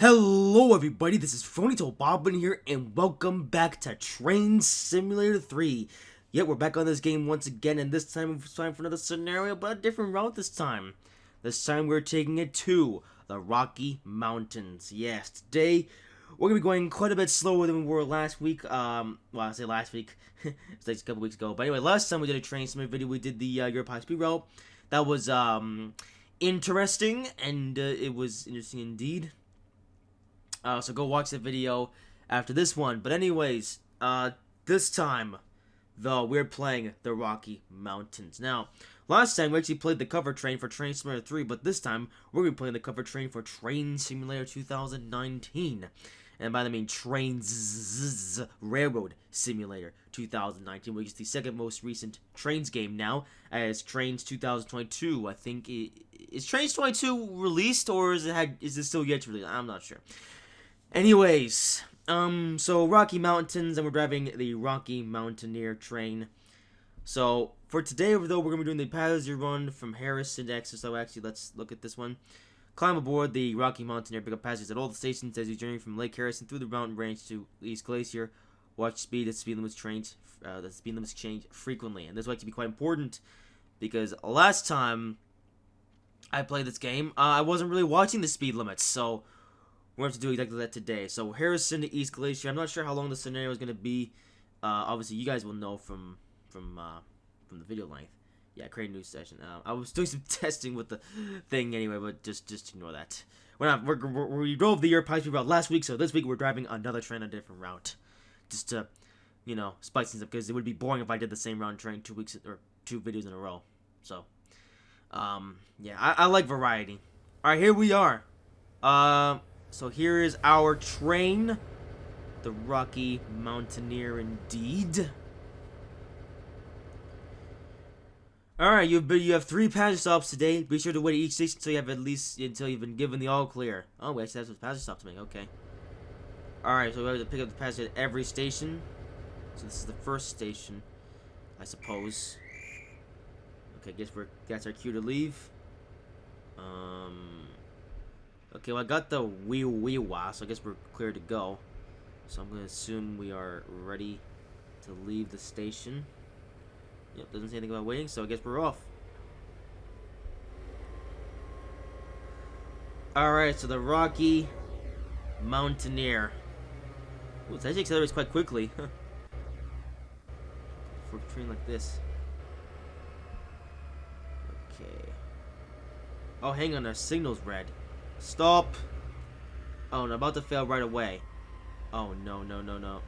Hello everybody, this is Phonytoe Bobbin here, and welcome back to Trainz Simulator 3. Yeah, we're back on this game once again, and this time it's time for another scenario, but a different route this time. This time we're taking it to the Rocky Mountains. Yes, today we're going to be going quite a bit slower than we were last week. Well, I say last week, it's like a couple weeks ago. But anyway, last time we did a Trainz Simulator video, we did the Europe High Speed route. That was interesting, and it was interesting indeed. So go watch the video after this one. But anyways, this time, though, we're playing the Rocky Mountains. Now, last time we actually played the cover train for Trainz Simulator 3, but this time we're going to be playing the cover train for Trainz Simulator 2019. And by that I mean Trainz Railroad Simulator 2019, which is the second most recent Trainz game now, as Trainz 2022. I think is Trainz 22 released, or is it still yet to release? I'm not sure. Anyways, so Rocky Mountains, and we're driving the Rocky Mountaineer train. So, for today, though, we're going to be doing the passenger run from Harrison to Exeter. So, actually, let's look at this one. Climb aboard the Rocky Mountaineer, pick up passengers at all the stations as you journey from Lake Harrison through the mountain range to East Glacier. Watch speed as speed limits change frequently. And this will actually be quite important, because last time I played this game, I wasn't really watching the speed limits, so we're going to have to do exactly that today. So, Harrison to East Glacier. I'm not sure how long the scenario is going to be. Obviously, you guys will know from the video length. Yeah, create a new session. I was doing some testing with the thing anyway, but just ignore that. We drove the Europe High Speed route last week, so this week we're driving another train on a different route. Just to, spice things up, because it would be boring if I did the same round train 2 weeks, or 2 videos in a row. So, yeah, I like variety. Alright, here we are. So here is our train, the Rocky Mountaineer indeed. Alright, you have 3 passenger stops today. Be sure to wait at each station until you've been given the all clear. Oh, we actually have some passenger stops to make, okay. Alright, so we have to pick up the passenger at every station. So this is the first station, I suppose. Okay, that's our cue to leave. Okay, well, I got the wee-wah, so I guess we're clear to go. So I'm going to assume we are ready to leave the station. Yep, doesn't say anything about waiting, so I guess we're off. Alright, so the Rocky Mountaineer. Ooh, it actually accelerates quite quickly. For a train like this. Okay. Oh, hang on, our signal's red. Stop. Oh, and I'm about to fail right away. Oh, no.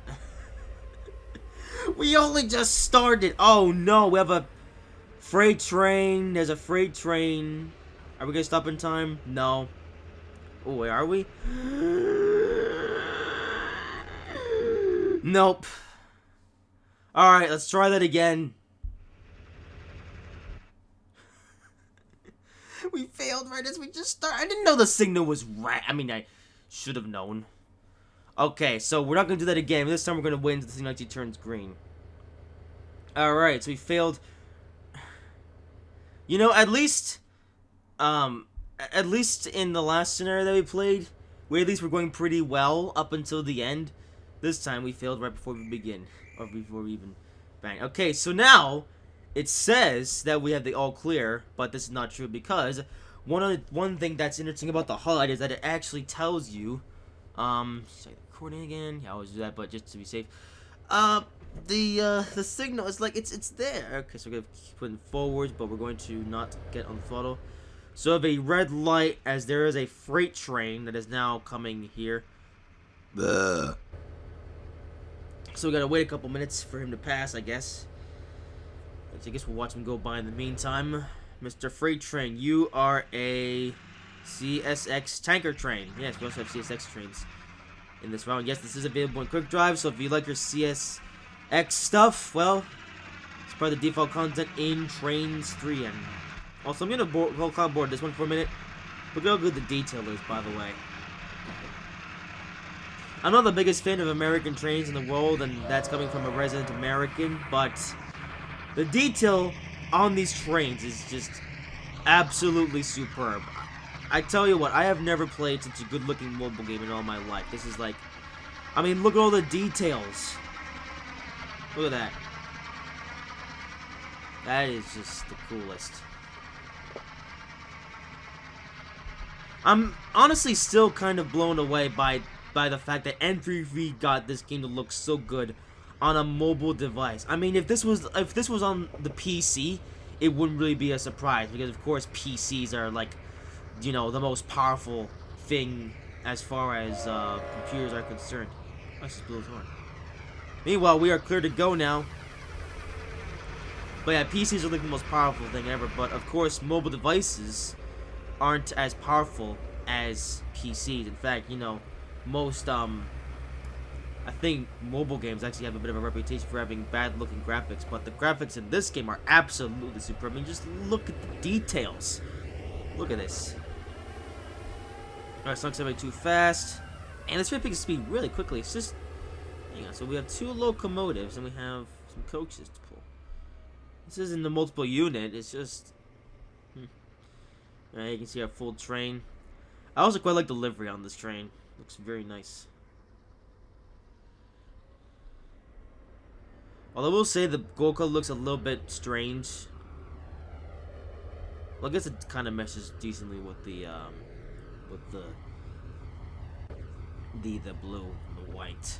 We only just started. Oh, no. We have a freight train. There's a freight train. Are we going to stop in time? No. Oh, wait, are we? Nope. Alright, let's try that again. We failed right as we just started. I didn't know the signal was right. I mean, I should have known. Okay, so we're not going to do that again. This time we're going to wait until the signal actually turns green. Alright, so we failed. At least in the last scenario that we played, at least were going pretty well up until the end. This time we failed right before we begin. Or before we even bang. Okay, so now it says that we have the all clear, but this is not true, because one thing that's interesting about the HUD is that it actually tells you, say recording again. Yeah, I always do that, but just to be safe. The signal is like it's there. Okay, so we're gonna keep putting forwards, but we're going to not get on the throttle. So we have a red light as there is a freight train that is now coming here. So we gotta wait a couple minutes for him to pass, I guess. I guess we'll watch him go by in the meantime. Mr. Freight Train, you are a CSX tanker train. Yes, we also have CSX trains in this round. Yes, this is available in Quick Drive, so if you like your CSX stuff, well, it's part of the default content in Trainz 3. And also, I'm going to climb aboard this one for a minute. Look at how good the detail is, by the way. I'm not the biggest fan of American trains in the world, and that's coming from a resident American, but the detail on these trains is just absolutely superb. I tell you what, I have never played such a good-looking mobile game in all my life. This is like, I mean, look at all the details. Look at that. That is just the coolest. I'm honestly still kind of blown away by the fact that N3V got this game to look so good on a mobile device. I mean, if this was on the PC, it wouldn't really be a surprise because of course PCs are like, you know, the most powerful thing as far as computers are concerned. I just blew his horn. Meanwhile, we are clear to go now. But yeah, PCs are like the most powerful thing ever. But of course, mobile devices aren't as powerful as PCs. In fact, you know, most I think mobile games actually have a bit of a reputation for having bad-looking graphics. But the graphics in this game are absolutely superb. I mean, just look at the details. Look at this. Alright, it's not too fast. And it's picking speed really quickly. It's just, hang on. So we have 2 locomotives and we have some coaches to pull. This isn't the multiple unit. It's just, Alright, you can see our full train. I also quite like the livery on this train. Looks very nice. Although I will say the go-kart looks a little bit strange. Well, I guess it kind of meshes decently with the blue and the white.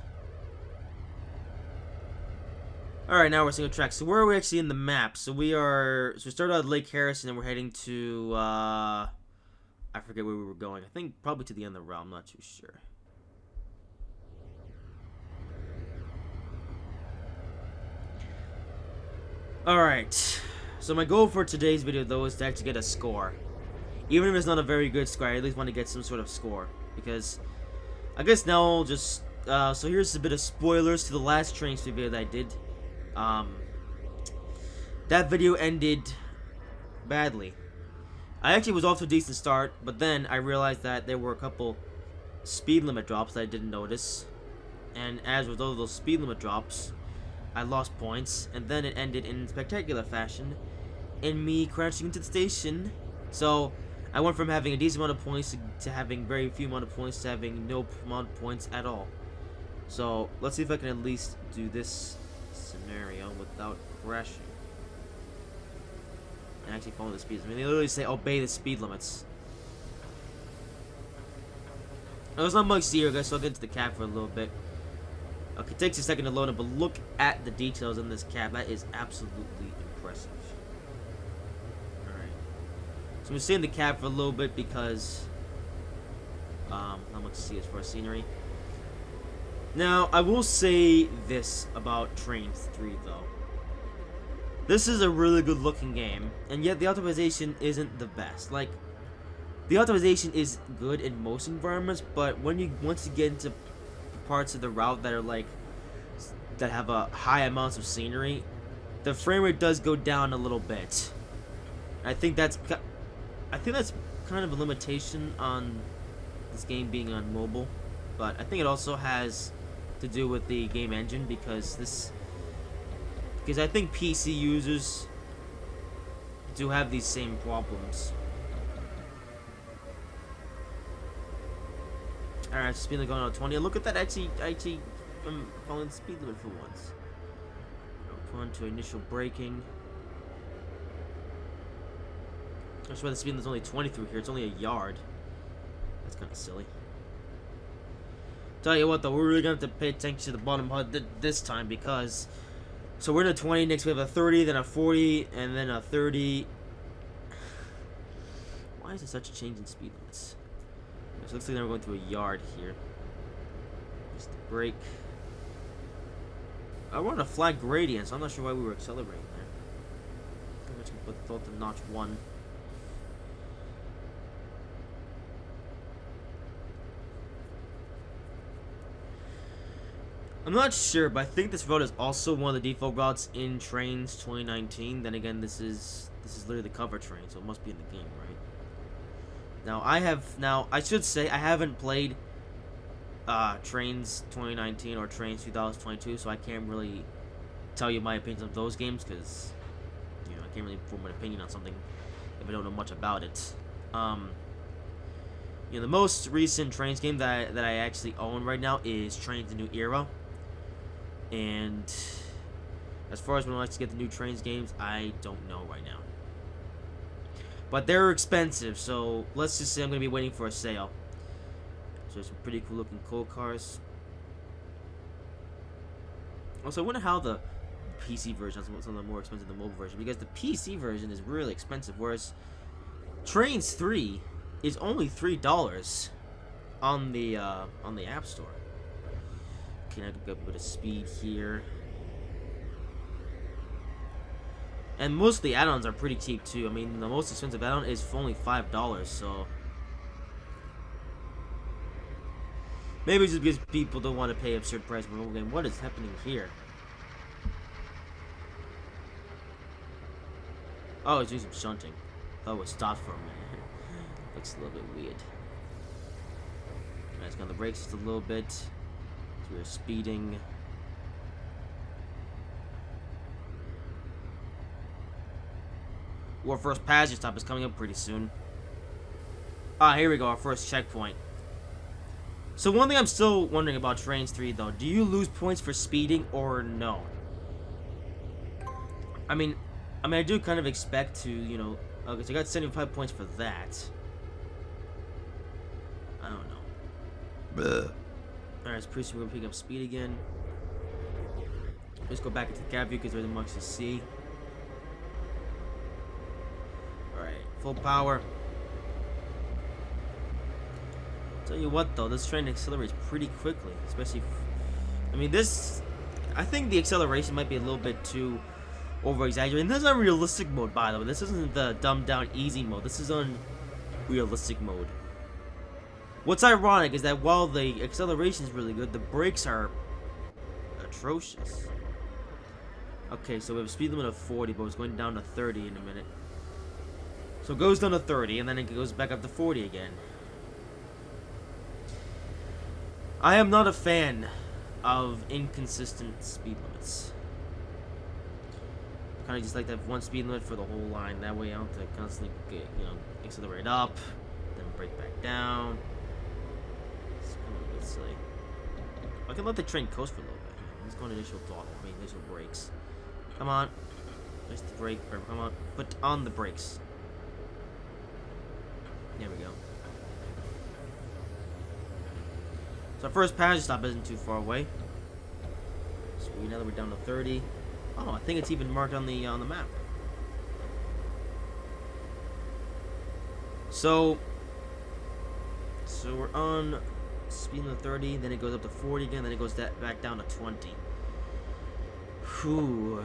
Alright, now we're single track. So where are we actually in the map? So we started out at Lake Harrison and we're heading to I forget where we were going. I think probably to the end of the route, I'm not too sure. Alright. So my goal for today's video though is to actually get a score. Even if it's not a very good score, I at least want to get some sort of score. Because I guess now I'll just so here's a bit of spoilers to the last Trainz video that I did. That video ended badly. I actually was off to a decent start, but then I realized that there were a couple speed limit drops that I didn't notice. And as with all of those speed limit drops, I lost points, and then it ended in spectacular fashion in me crashing into the station. So I went from having a decent amount of points to having very few amount of points to having no amount of points at all. So let's see if I can at least do this scenario without crashing and actually follow the speeds. I mean, they literally say obey the speed limits. There's not much here, guys, so I'll get into the cab for a little bit. Okay, it takes a second to load it, but look at the details in this cab. That is absolutely impressive. Alright. So I'm going to stay in the cab for a little bit because not much to see as far as scenery. Now, I will say this about Trainz 3, though. This is a really good looking game, and yet the optimization isn't the best. Like, the optimization is good in most environments, but once you get into parts of the route that are like that have a high amounts of scenery, the frame rate does go down a little bit. I think that's kind of a limitation on this game being on mobile, but I think it also has to do with the game engine because I think PC users do have these same problems. Alright, speed limit going on 20. Look at that, actually I'm following the speed limit for once. I'll put to initial braking. That's why the speed limit's only 20 through here. It's only a yard. That's kind of silly. Tell you what though, we're really gonna have to pay attention to the bottom HUD this time because so we're in a 20, next we have a 30, then a 40, and then a 30. Why is there such a change in speed limits? So it looks like we're going through a yard here. Just the brake. We're on a flat gradient, so I'm not sure why we were accelerating there. I'm just gonna put the notch 1. I'm not sure, but I think this route is also one of the default routes in Trainz 2019. Then again, this is literally the cover train, so it must be in the game, right? Now I should say I haven't played Trainz 2019 or Trainz 2022, so I can't really tell you my opinions of those games because I can't really form an opinion on something if I don't know much about it. You know, the most recent Trainz game that I actually own right now is Trainz: The New Era. And as far as when I like to get the new Trainz games, I don't know right now. But they're expensive, so let's just say I'm going to be waiting for a sale. So there's some pretty cool looking coal cars. Also, I wonder how the PC version is something more expensive than the mobile version, because the PC version is really expensive, whereas Trainz 3 is only $3 on the App Store. Okay, now I can get a bit of speed here. And most of the add-ons are pretty cheap too. I mean, the most expensive add-on is for only $5, so maybe it's just because people don't want to pay absurd price for a mobile game. What is happening here? Oh, it's doing some shunting. Oh, it stopped for a minute. Looks a little bit weird. Let's go on the brakes just a little bit. So we're speeding. Our first passenger stop is coming up pretty soon. Ah, here we go, our first checkpoint. So one thing I'm still wondering about Trainz 3 though, do you lose points for speeding or no? I mean I do kind of expect to, you know, okay, so I got 75 points for that. I don't know. Alright, so pretty soon we're gonna pick up speed again. Let's go back into the cab view because there's much to see. Alright, full power. Tell you what though, this train accelerates pretty quickly, especially I mean this, I think the acceleration might be a little bit too over-exaggerated. And this is on realistic mode, by the way. This isn't the dumbed down easy mode. This is on realistic mode. What's ironic is that while the acceleration is really good, the brakes are atrocious. Okay, so we have a speed limit of 40, but it's going down to 30 in a minute. So it goes down to 30, and then it goes back up to 40 again. I am not a fan of inconsistent speed limits. I kind of just like to have one speed limit for the whole line. That way I don't have to constantly get, you know, accelerate up, then brake back down. It's kind of a bit silly. I can let the train coast for a little bit. Let's go on initial throttle. I mean, initial brakes. Come on. There's the brake. Or come on. Put on the brakes. There we go. So our first passenger stop isn't too far away. Sweet, now that we're down to 30. Oh, I think it's even marked on the map. So we're on speed limit 30, then it goes up to 40 again, then it goes back down to 20. Whew.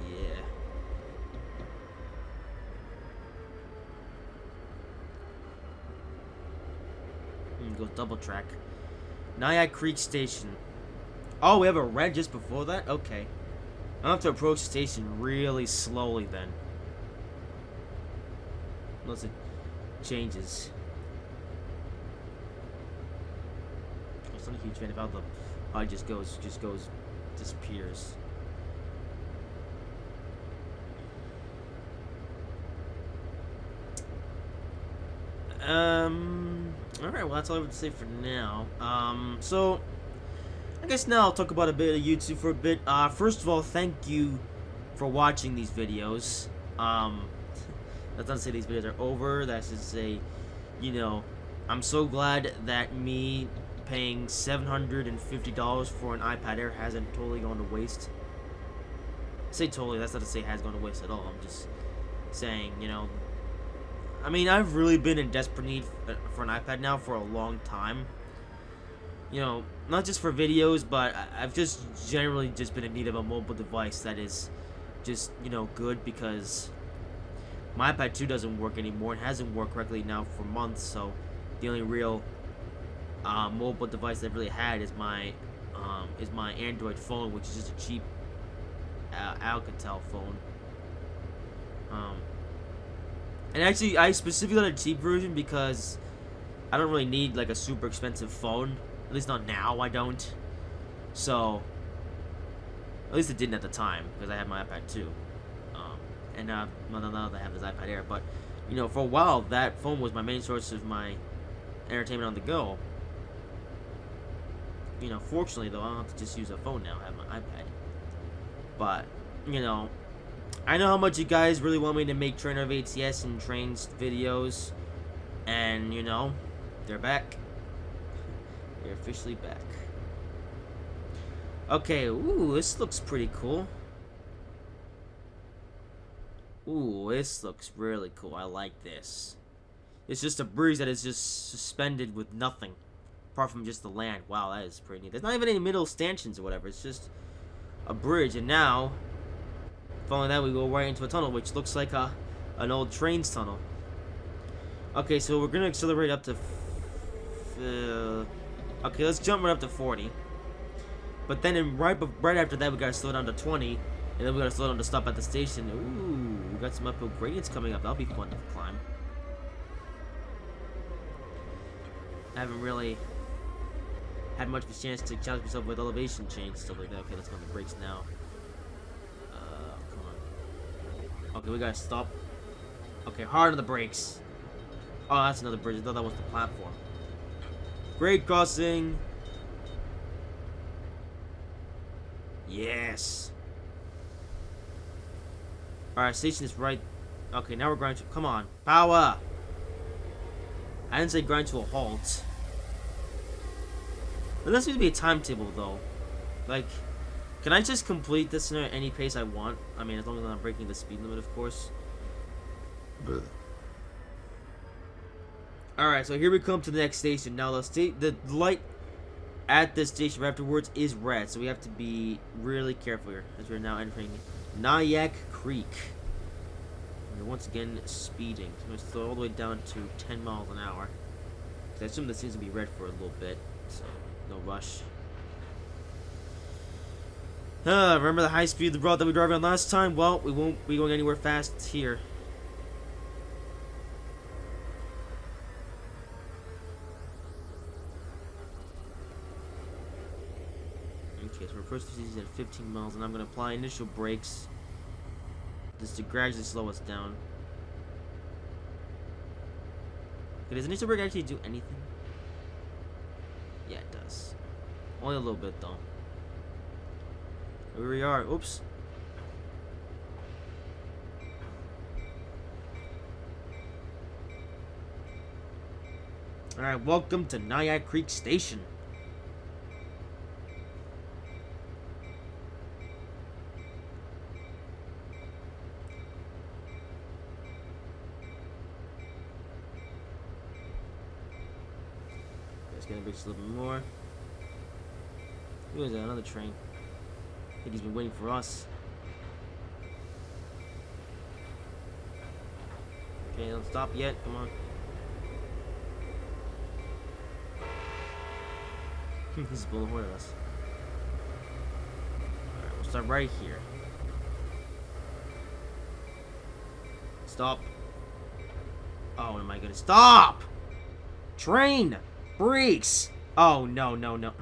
Yeah. Go double track. Nyack Creek Station. Oh, we have a red just before that? Okay. I'll have to approach the station really slowly then. Unless it changes. I'm not a huge fan of how it just goes, disappears. Alright, well that's all I have to say for now. So I guess now I'll talk about a bit of YouTube for a bit. First of all, thank you for watching these videos. That's not to say these videos are over. That's just to say, you know, I'm so glad that me paying $750 for an iPad Air hasn't totally gone to waste. I say totally, that's not to say it has gone to waste at all. I'm just saying, you know, I mean, I've really been in desperate need for an iPad now for a long time. You know, not just for videos, but I've just generally just been in need of a mobile device that is just, you know, good, because my iPad 2 doesn't work anymore. It hasn't worked correctly now for months, so the only real mobile device I've really had is my Android phone, which is just a cheap Alcatel phone. And actually, I specifically got a cheap version because I don't really need like a super expensive phone. At least not now, I don't. So, at least it didn't at the time, because I had my iPad 2. And now that I have this iPad Air. But You know, for a while, that phone was my main source of my entertainment on the go. You know, fortunately, though, I don't have to just use a phone now. I have my iPad. But, you know, I know how much you guys really want me to make Trainer of ATS and Trainz videos. And, you know, they're back. They're officially back. Okay, ooh, this looks pretty cool. Ooh, this looks really cool. I like this. It's just a bridge that is just suspended with nothing. Apart from just the land. Wow, that is pretty neat. There's not even any middle stanchions or whatever. It's just a bridge. And now, following that, we go right into a tunnel, which looks like an old Trainz tunnel. Okay, so we're going to accelerate up to... okay, let's jump right up to 40. But then right after that, we got to slow down to 20. And then we got to slow down to stop at the station. Ooh, we got some uphill gradients coming up. That'll be fun to climb. I haven't really had much of a chance to challenge myself with elevation change, stuff like that. Okay, let's go on the brakes now. Come on. Okay, we gotta stop. Okay, hard on the brakes. Oh, that's another bridge. I thought that was the platform. Grade crossing. Yes. Alright, station is right. Okay, now we're grinding to... Come on. Power! I didn't say grind to a halt. There doesn't seem to be a timetable, though. Like, can I just complete this at any pace I want? I mean, as long as I'm not breaking the speed limit, of course. Alright, so here we come to the next station. Now, the light at this station afterwards is red, so we have to be really careful here, as we're now entering Nyack Creek. We're once again speeding. So I'm going to slow all the way down to 10 miles an hour. I assume this seems to be red for a little bit, so no rush. Remember the high speed route that we drove on last time? Well, we won't be going anywhere fast here. Okay, so we're first at 15 miles, and I'm going to apply initial brakes just to gradually slow us down. Okay, does initial brake actually do anything? Yeah, it does. Only a little bit, though. Here we are. Oops. Alright, welcome to Nyack Creek Station. Gonna be just a little bit more. Who is that? Another train. I think he's been waiting for us. Okay, don't stop yet. Come on. He's blowing away at us. Alright, we'll start right here. Stop. Oh, am I gonna stop? Train! Brakes! Oh, no, no, no.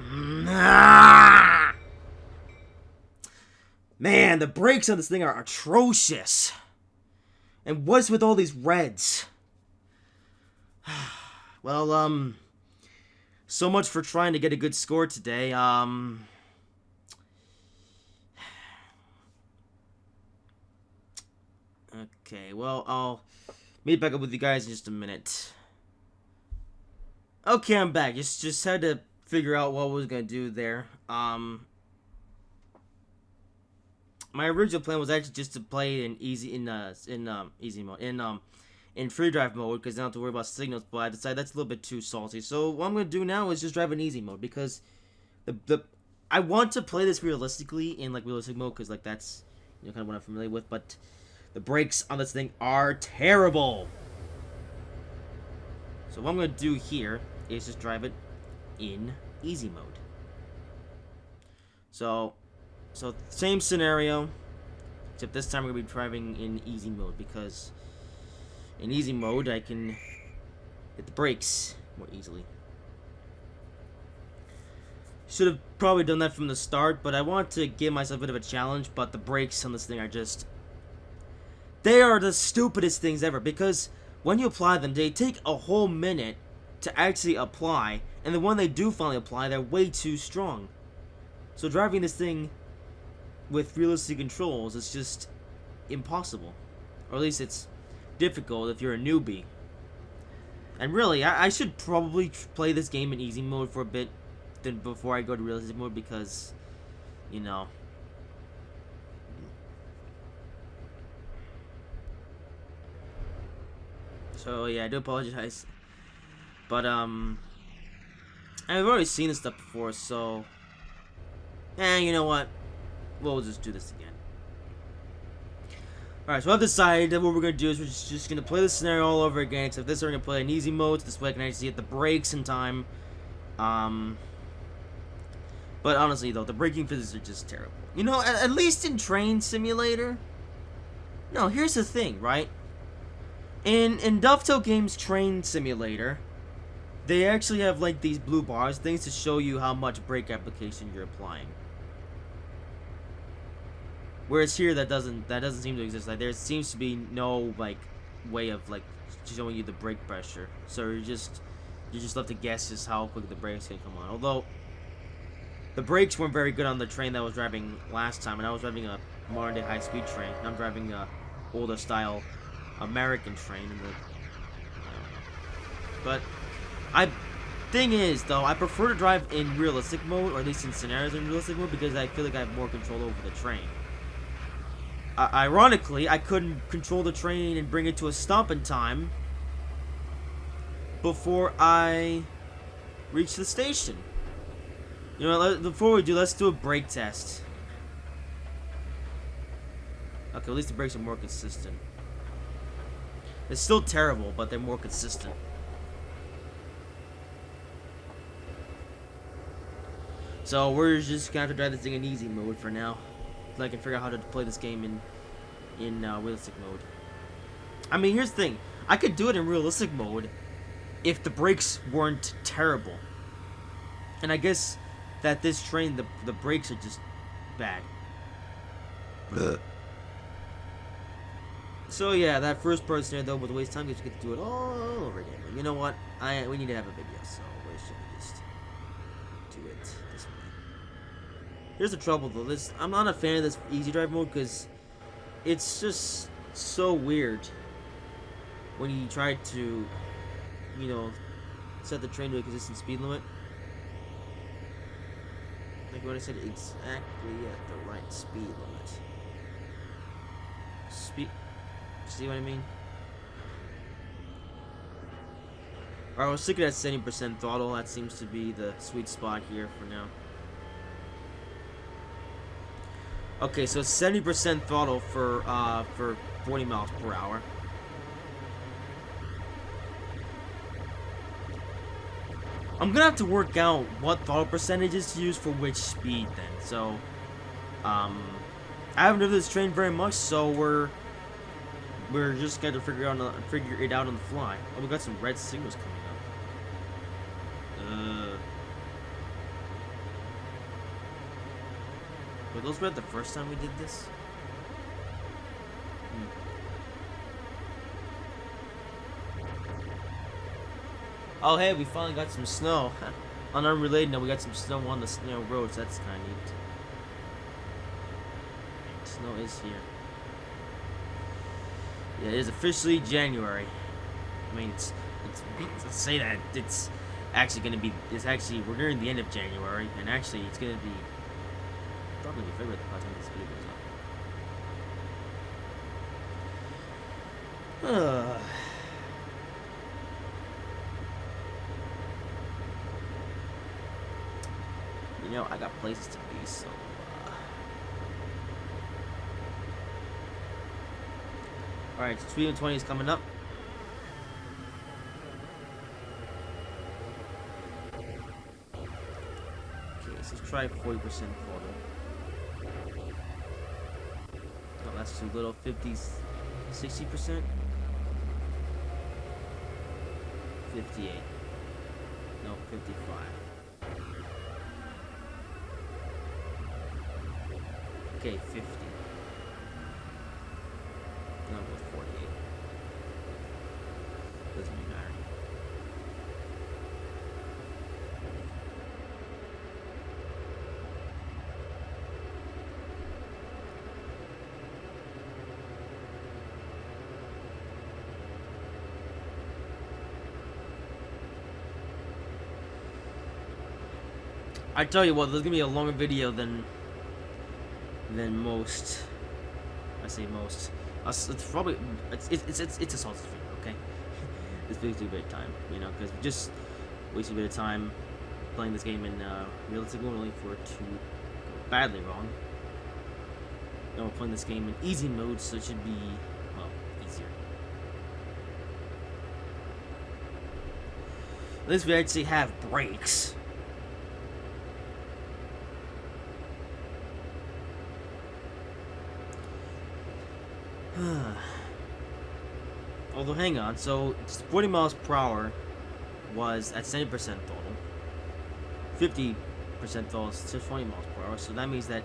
Man, the brakes on this thing are atrocious. And what's with all these reds? Well, so much for trying to get a good score today. Okay, well, I'll meet back up with you guys in just a minute. Okay, I'm back. Just had to figure out what I was gonna do there. My original plan was actually just to play in easy mode, in free drive mode, because I don't have to worry about signals. But I decided that's a little bit too salty. So what I'm gonna do now is just drive in easy mode, because I want to play this realistically in realistic mode, because that's kind of what I'm familiar with. But the brakes on this thing are terrible. So what I'm going to do here is just drive it in easy mode. So same scenario, except this time we're going to be driving in easy mode, because in easy mode I can hit the brakes more easily. Should have probably done that from the start, but I want to give myself a bit of a challenge. But the brakes on this thing are just... they are the stupidest things ever, because when you apply them, they take a whole minute to actually apply, and then when they do finally apply, they're way too strong. So driving this thing with realistic controls is just impossible. Or at least it's difficult if you're a newbie. And really, I should probably play this game in easy mode for a bit then before I go to realistic mode, because, you know. So yeah, I do apologize. But I've already seen this stuff before, so you know what? We'll just do this again. Alright, so I've decided that what we're gonna do is we're just gonna play this scenario all over again, except this we're gonna play in easy mode, so this way I can actually hit the brakes in time. But honestly though, the braking physics are just terrible. You know, at least in Trainz Simulator. No, here's the thing, right? In Dovetail Games Trainz Simulator, they actually have like these blue bars, things to show you how much brake application you're applying. Whereas here that doesn't seem to exist. Like there seems to be no like way of like showing you the brake pressure. So you're just left to guess just how quick the brakes can come on. Although the brakes weren't very good on the train that I was driving last time, and I was driving a modern day high speed train. And I'm driving a older style American train in the but thing is though, I prefer to drive in realistic mode, or at least in scenarios in realistic mode, because I feel like I have more control over the train. Ironically, I couldn't control the train and bring it to a stop in time before I reached the station. You know, before we do, let's do a brake test. Okay, at least the brakes are more consistent. It's still terrible, but they're more consistent. So we're just gonna have to drive this thing in easy mode for now, so I can figure out how to play this game in realistic mode. I mean, here's the thing: I could do it in realistic mode if the brakes weren't terrible. And I guess that this train, the brakes are just bad. So yeah, that first part scenario though was a waste of time because you get to do it all over again. But you know what? We need to have a video, so we should just do it this way. Here's the trouble though. I'm not a fan of this easy drive mode because it's just so weird when you try to, you know, set the train to a consistent speed limit. Like what I said, exactly at the right speed limit. See what I mean? Alright, I was sticking at 70% throttle. That seems to be the sweet spot here for now. Okay, so 70% throttle for 40 miles per hour. I'm gonna have to work out what throttle percentages to use for which speed then. So, I haven't driven this train very much, so we're just going to figure it out on the fly. Oh, we got some red signals coming up. Were those red the first time we did this? Oh, hey, we finally got some snow. On unrelated note, we got some snow on the snow roads. That's kind of neat. Snow is here. Yeah, it is officially January. I mean, let's say that it's actually going to be. We're nearing the end of January, and actually, it's going to be probably February by the time this video goes up. You know, I got places to be, so. Alright, speed limit 20 is coming up. Okay, so let's try 40% throttle. Oh, that's too little. 50, 60%? 58. No, 55. Okay, 50. No, with 48. I tell you what, there's gonna be a longer video than most. I say most. It's probably it's a sausage video, okay? This video's too big time, you know, because we just wasted a bit of time playing this game in realistic mode, only for it to go badly wrong. And we're playing this game in easy mode, so it should be, well, easier. At least we actually have brakes. Although, hang on, so 40 miles per hour was at 70% throttle. 50% throttle is to 20 miles per hour, so that means that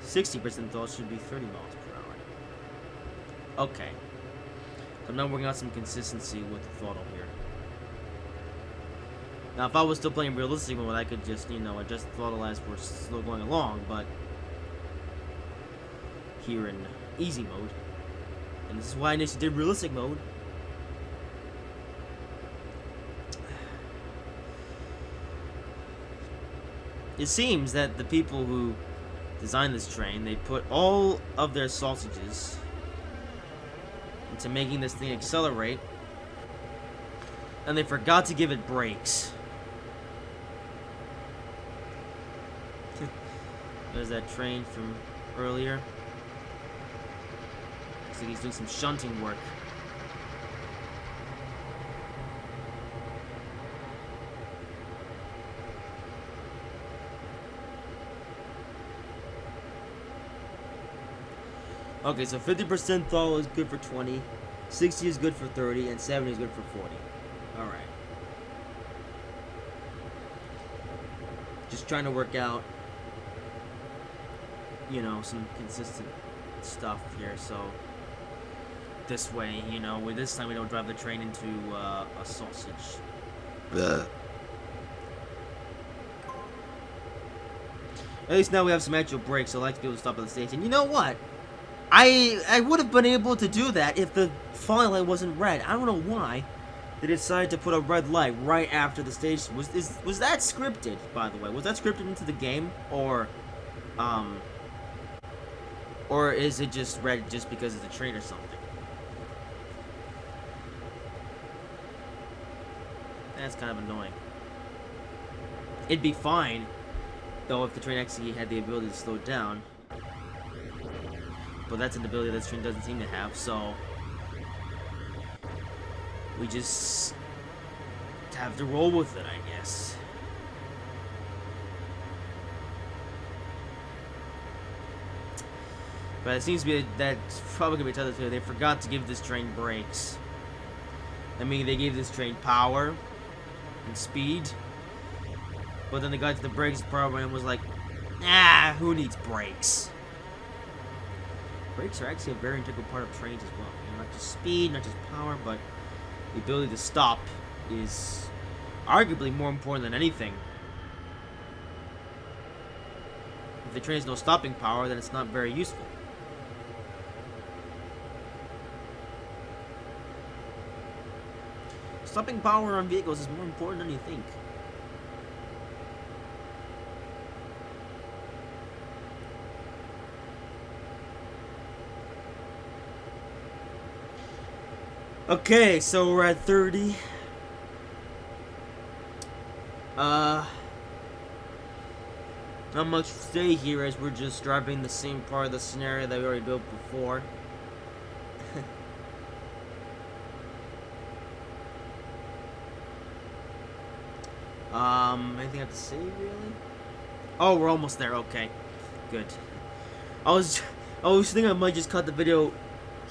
60% throttle should be 30 miles per hour. Okay. So I'm now working out some consistency with the throttle here. Now, if I was still playing realistic mode, I could just, you know, adjust the throttle as we're still going along, but here in easy mode, and this is why I initially did realistic mode. It seems that the people who designed this train, they put all of their sausages into making this thing accelerate, and they forgot to give it brakes. There's that train from earlier. Looks like he's doing some shunting work. Okay, so 50% throttle is good for 20, 60 is good for 30, and 70 is good for 40. Alright. Just trying to work out, you know, some consistent stuff here, so this way, you know, with this time we don't drive the train into a sausage. At least now we have some actual brakes, so I like to be able to stop at the station. You know what? I would have been able to do that if the falling light wasn't red. I don't know why they decided to put a red light right after the station. Was that scripted, by the way? Was that scripted into the game, or is it just red just because of the train or something? That's kind of annoying. It'd be fine, though, if the train actually had the ability to slow down. But that's an ability this train doesn't seem to have, so we just have to roll with it, I guess. But it seems to be that's probably gonna be tough. They forgot to give this train brakes. I mean, they gave this train power and speed, but then they got to the brakes program and was like, "Ah, who needs brakes?" Brakes are actually a very integral part of trains as well. You know, not just speed, not just power, but the ability to stop is arguably more important than anything. If the train has no stopping power, then it's not very useful. Stopping power on vehicles is more important than you think. Okay, so we're at 30. Not much to say here as we're just driving the same part of the scenario that we already built before. Anything I have to say, really? Oh, we're almost there, okay. Good. I was thinking I might just cut the video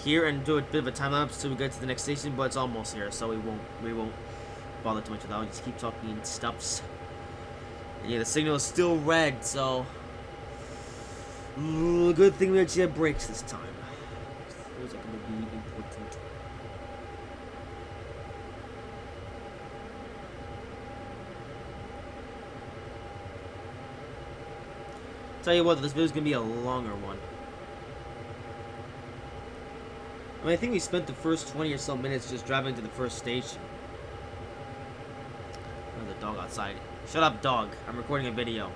here and do a bit of a time lapse till we get to the next station, but it's almost here, so we won't bother too much with that. We'll just keep talking in stuffs. And yeah, the signal is still red, so good thing we actually have brakes this time. Those are going to be important. Tell you what, this video is going to be a longer one. I mean, I think we spent the first 20 or so minutes just driving to the first station. There's a dog outside Shut up, dog. I'm recording a video.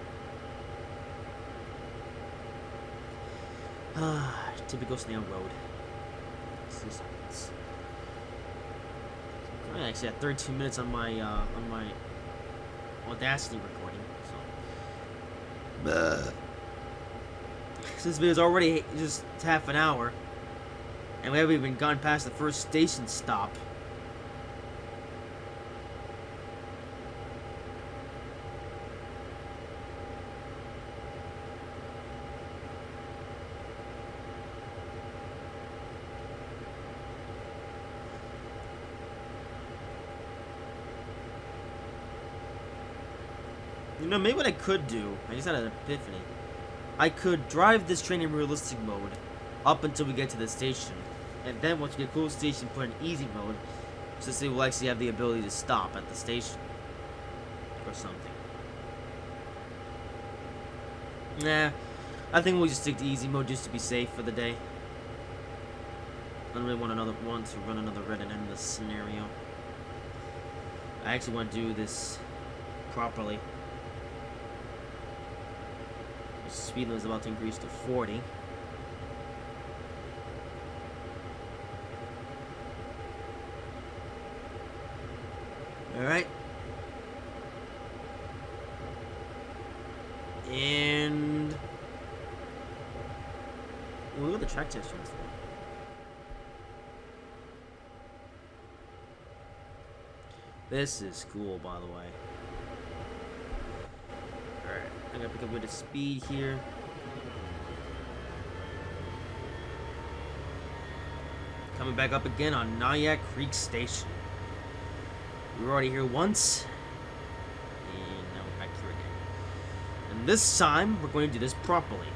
Typical snail road. I actually had 13 minutes on my Audacity recording. So this video's already just half an hour, and we haven't even gone past the first station stop. You know, maybe what I could do, I just had an epiphany. I could drive this train in realistic mode up until we get to the station. And then once we get close to the station, put in easy mode, so that we'll actually have the ability to stop at the station. Or something. Nah, I think we'll just stick to easy mode just to be safe for the day. I don't really want to run another red and end this scenario. I actually want to do this properly. Speed limit is about to increase to 40. Alright. And look at the track test transfer. This is cool, by the way. Alright, I'm gonna pick up a bit of speed here. Coming back up again on Nyack Creek Station. We were already here once. And now we're back here again. And this time, we're going to do this properly.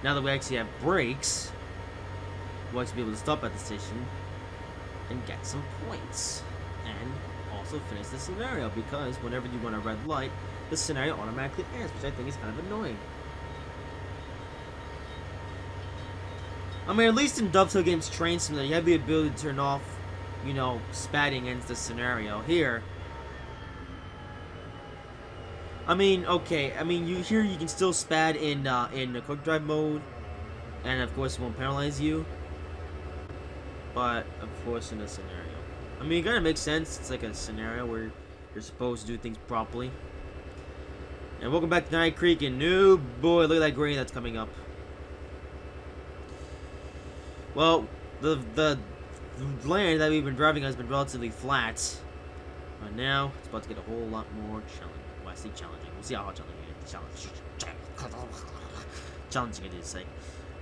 Now that we actually have brakes, we'll actually be able to stop at the station and get some points, and also finish the scenario, because whenever you run a red light, the scenario automatically ends, which I think is kind of annoying. I mean, at least in Dovetail Games Trainz Simulator, you have the ability to turn off, you know, spatting ends the scenario. Here, I mean, okay, I mean, you can still spat in the quick drive mode, and of course it won't penalize you. But, of course, in a scenario. I mean, it kind of makes sense. It's like a scenario where you're supposed to do things properly. And welcome back to Nyack Creek, and oh boy, look at that grain that's coming up. Well, the land that we've been driving has been relatively flat. But now, it's about to get a whole lot more challenging. Well, I say challenging. We'll see how challenging it is. Challenging it is. I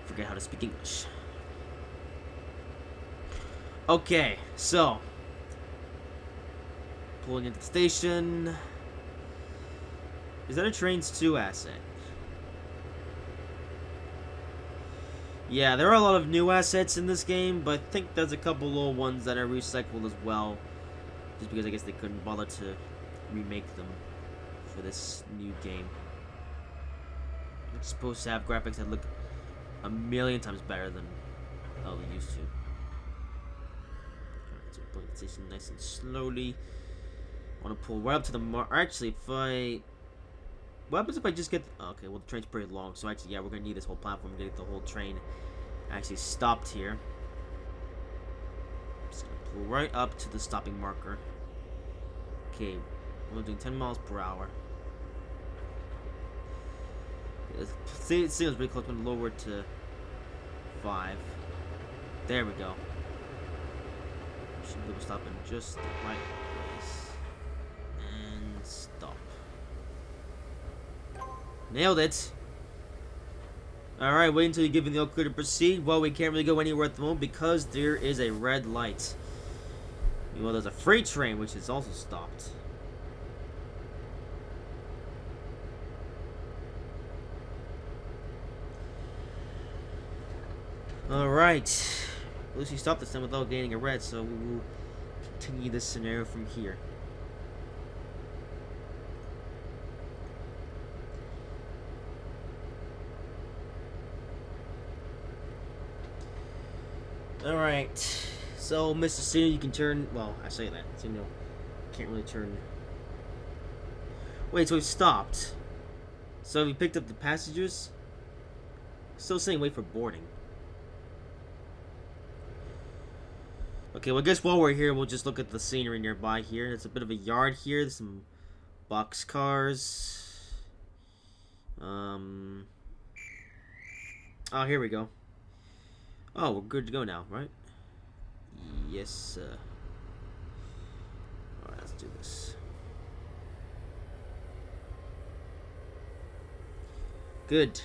forget how to speak English. Okay, so pulling into the station. Is that a Trainz 2 asset? Yeah, there are a lot of new assets in this game, but I think there's a couple old ones that are recycled as well. Just because I guess they couldn't bother to remake them for this new game. It's supposed to have graphics that look a million times better than how they used to. The station nice and slowly. I want to pull right up to the mark. Actually, what happens if I just get? Okay, well the train's pretty long, so actually, yeah, we're gonna need this whole platform to get the whole train actually stopped here. Just gonna pull right up to the stopping marker. Okay, we're doing 10 miles per hour. It seems pretty close. I'm gonna lower it to 5. There we go. Should be able to stop in just the right place. And stop. Nailed it! Alright, wait until you give me the all clear to proceed. Well, we can't really go anywhere at the moment because there is a red light. Well, there's a freight train which is also stopped. Alright. At least we stopped this time without gaining a red, so we will continue this scenario from here. Alright. So, Mr. Senior, you can turn. Well, I say that. Senior can't really turn. Wait, so we stopped. So we picked up the passengers. Still saying wait for boarding. Okay, well, I guess while we're here, we'll just look at the scenery nearby here. It's a bit of a yard here. There's some box cars. Oh, here we go. Oh, we're good to go now, right? Yes, sir. Alright, let's do this. Good.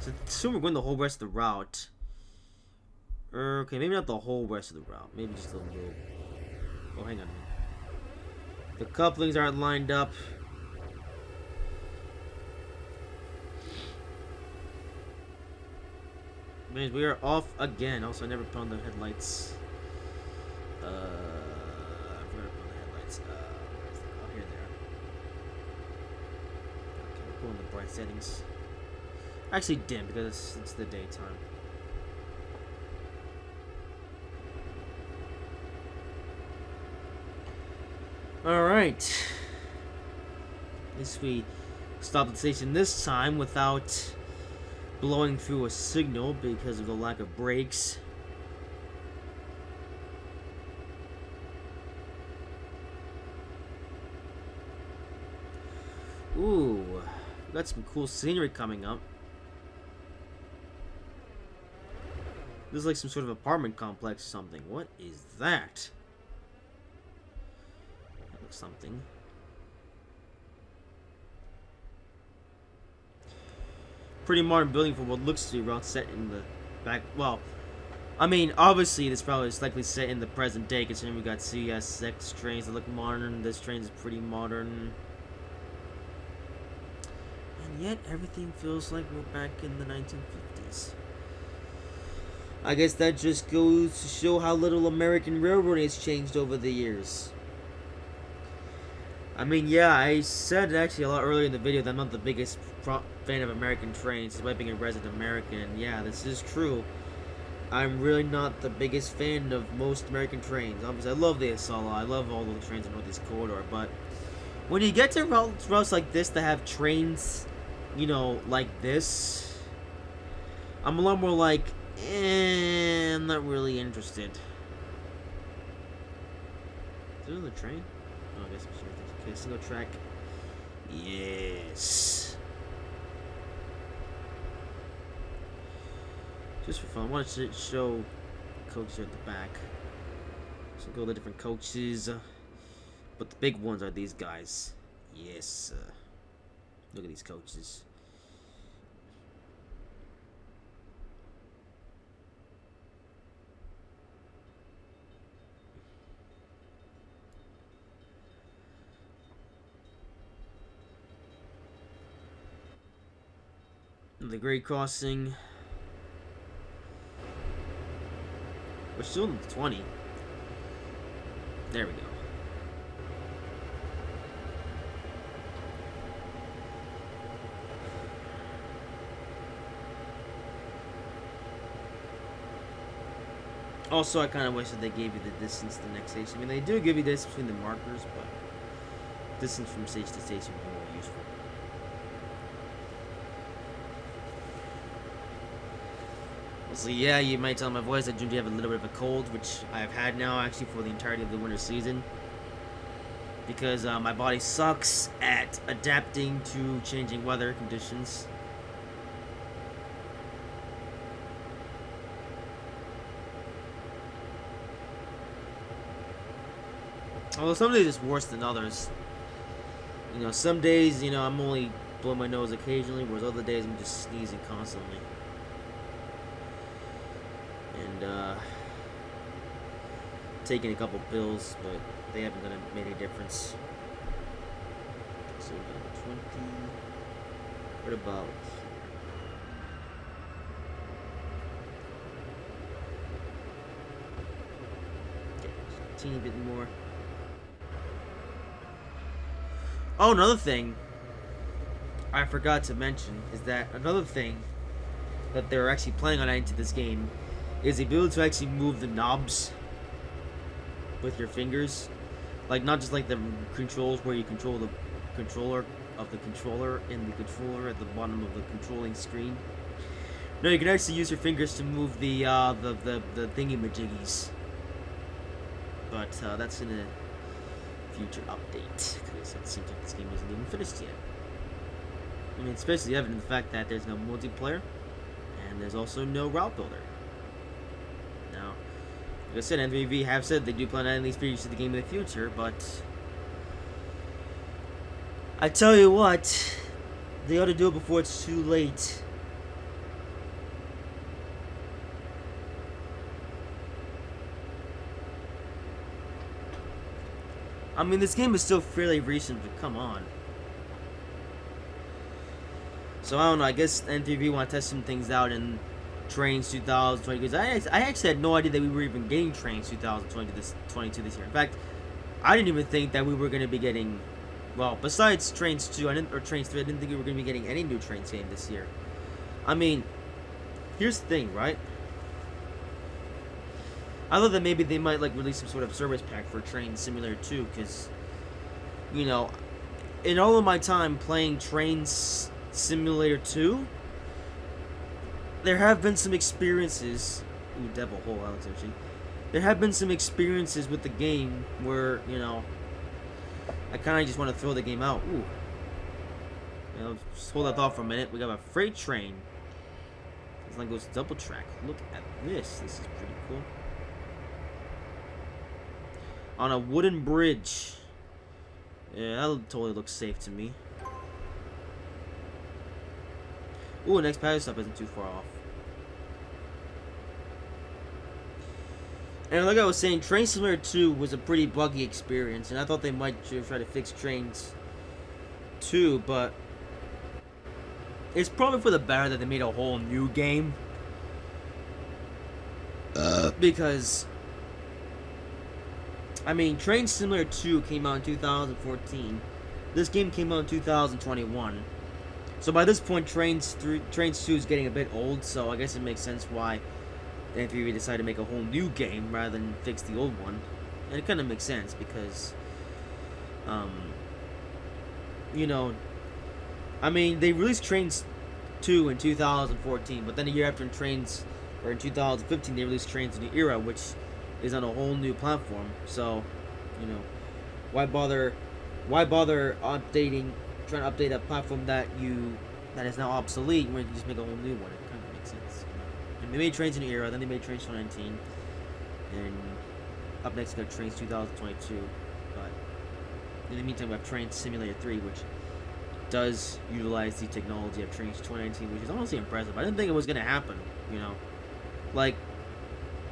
So assume we're going the whole rest of the route. Okay, maybe not the whole rest of the route. Maybe just a little. Oh, hang on. The couplings aren't lined up. Means we are off again. Also, I never put on the headlights. I forgot to put on the headlights. Oh, here they are. Okay, we're pulling the bright settings. Actually, dim because it's the daytime. Alright. At least we stopped at the station this time without blowing through a signal because of the lack of brakes. Ooh, we got some cool scenery coming up. This is like some sort of apartment complex or something. What is that? That looks something. Pretty modern building for what looks to be around set in the back. Well, I mean, obviously this probably is likely set in the present day, considering we got CSX trains that look modern. This train is pretty modern. And yet everything feels like we're back in the 1950s. I guess that just goes to show how little American railroading has changed over the years. I mean, yeah, I said actually a lot earlier in the video that I'm not the biggest fan of American trains, despite being a resident American, and yeah, this is true. I'm really not the biggest fan of most American trains. Obviously, I love the Asala, I love all the trains in Northeast Corridor, but when you get to routes like this that have trains, you know, like this, I'm a lot more like, I'm not really interested. Is there another train? Oh, I guess I'm sure. Okay, single track. Yes. Just for fun, I wanted to show coaches at the back. So go the different coaches, but the big ones are these guys. Yes. Look at these coaches. The grade crossing. We're still in the 20. There we go. Also, I kind of wish that they gave you the distance to the next station. I mean, they do give you this between the markers, but distance from station to station would be more useful. So yeah, you might tell my voice that I do have a little bit of a cold, which I've had now actually for the entirety of the winter season. Because my body sucks at adapting to changing weather conditions. Although some days it's worse than others. You know, some days, you know, I'm only blowing my nose occasionally, whereas other days I'm just sneezing constantly. And taking a couple pills, but they haven't gonna make any difference. So we got 20. What about okay, just a teeny bit more. Oh, another thing I forgot to mention is that another thing that they're actually planning on adding to this game is the ability to actually move the knobs with your fingers. Like, not just like the controls where you control the controller of the controller and the controller at the bottom of the controlling screen. No, you can actually use your fingers to move the thingy-majiggies. But that's in a future update, because it seems like this game isn't even finished yet. I mean, especially evident in the fact that there's no multiplayer, and there's also no route builder. Now, like I said, NVV have said they do plan on adding these features to the game in the future, but I tell you what, they ought to do it before it's too late. I mean, this game is still fairly recent, but come on. So I don't know, I guess NVV want to test some things out in Trainz 2020, because I actually had no idea that we were even getting Trainz 2022 this year. In fact, I didn't even think that we were going to be getting, well, besides Trainz 2, or Trainz 3, I didn't think we were going to be getting any new Trainz game this year. I mean, here's the thing, right? I thought that maybe they might, like, release some sort of service pack for Trainz Simulator 2, because, you know, in all of my time playing Trainz Simulator 2, there have been some experiences. Ooh, Devil Hole, Alex Oshie. There have been some experiences with the game where, you know, I kind of just want to throw the game out. Ooh. You know, just hold that thought for a minute. We got a freight train. This line goes double track. Look at this. This is pretty cool. On a wooden bridge. Yeah, that totally looks safe to me. Ooh, next paddle stop isn't too far off. And like I was saying, Trainz Simulator 2 was a pretty buggy experience, and I thought they might try to fix Trainz 2, but it's probably for the better that they made a whole new game. Because, I mean, Trainz Simulator 2 came out in 2014. This game came out in 2021. So by this point, Trainz 2 is getting a bit old, so I guess it makes sense why the NVV decided to make a whole new game rather than fix the old one. And it kind of makes sense because, you know, I mean, they released Trainz 2 in 2014, but then a year after in 2015, they released Trainz New Era, which is on a whole new platform. So, you know, why bother updating? Trying to update a platform that is now obsolete when you can just make a whole new one. It kind of makes sense. And they made Trainz in the Era, then they made Trainz 2019, and up next we got Trainz 2022. But in the meantime, we have Trainz Simulator 3, which does utilize the technology of Trainz 2019, which is honestly impressive. I didn't think it was gonna happen. You know, like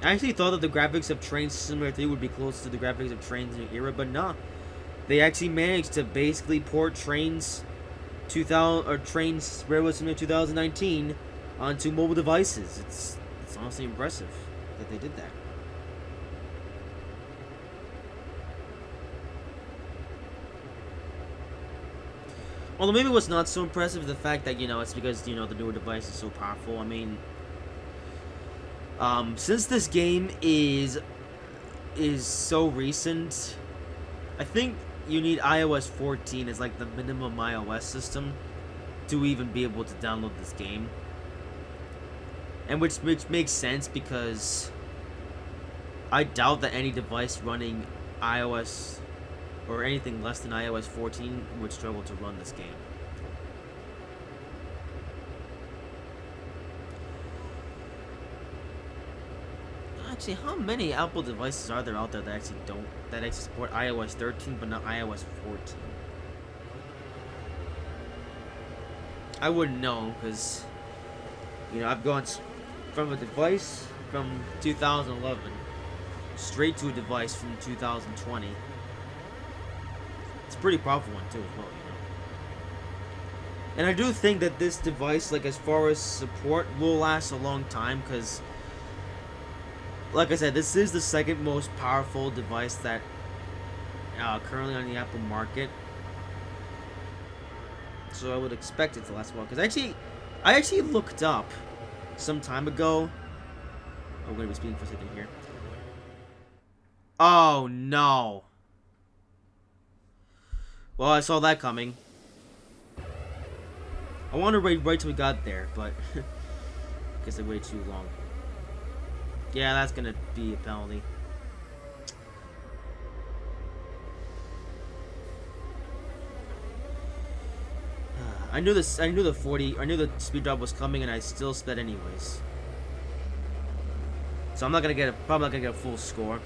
I actually thought that the graphics of Trainz Simulator 3 would be close to the graphics of Trainz in the Era, but nah. They actually managed to basically port Trainz Railroad Simulator 2019 onto mobile devices. It's honestly impressive that they did that. Although maybe what's not so impressive is the fact that, you know, it's because, you know, the newer device is so powerful. I mean, since this game is so recent, I think you need iOS 14 as like the minimum iOS system to even be able to download this game. And which makes sense because I doubt that any device running iOS or anything less than iOS 14 would struggle to run this game. Actually, how many Apple devices are there out there that actually support iOS 13 but not iOS 14? I wouldn't know because, you know, I've gone from a device from 2011 straight to a device from 2020. It's a pretty powerful one too as well, you know. And I do think that this device, like as far as support, will last a long time because, like I said, this is the second most powerful device that currently on the Apple market. So I would expect it to last a while. Because I actually looked up some time ago I'm going to be speeding for a second here. Oh, no. Well, I saw that coming. I wanted to wait till we got there, but I guess I waited too long. Yeah, that's gonna be a penalty. I knew this. I knew the speed drop was coming, and I still sped anyways. So I'm not gonna get probably not gonna get a full score.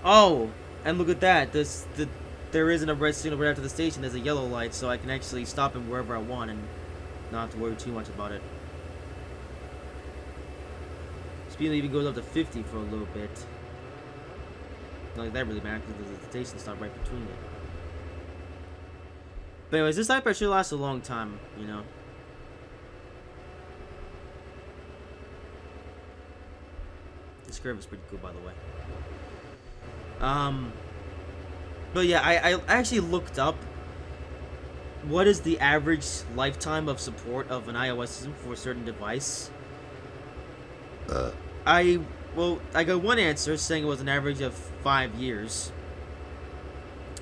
Oh, and look at that. There isn't a red signal right after the station. There's a yellow light, so I can actually stop him wherever I want and not have to worry too much about it. Speed even goes up to 50 for a little bit. Not like that really matters because there's a station stop right between it. But anyways, this type should last a long time, you know. This curve is pretty cool, by the way. But yeah, I actually looked up what is the average lifetime of support of an iOS system for a certain device. I got one answer saying it was an average of 5 years.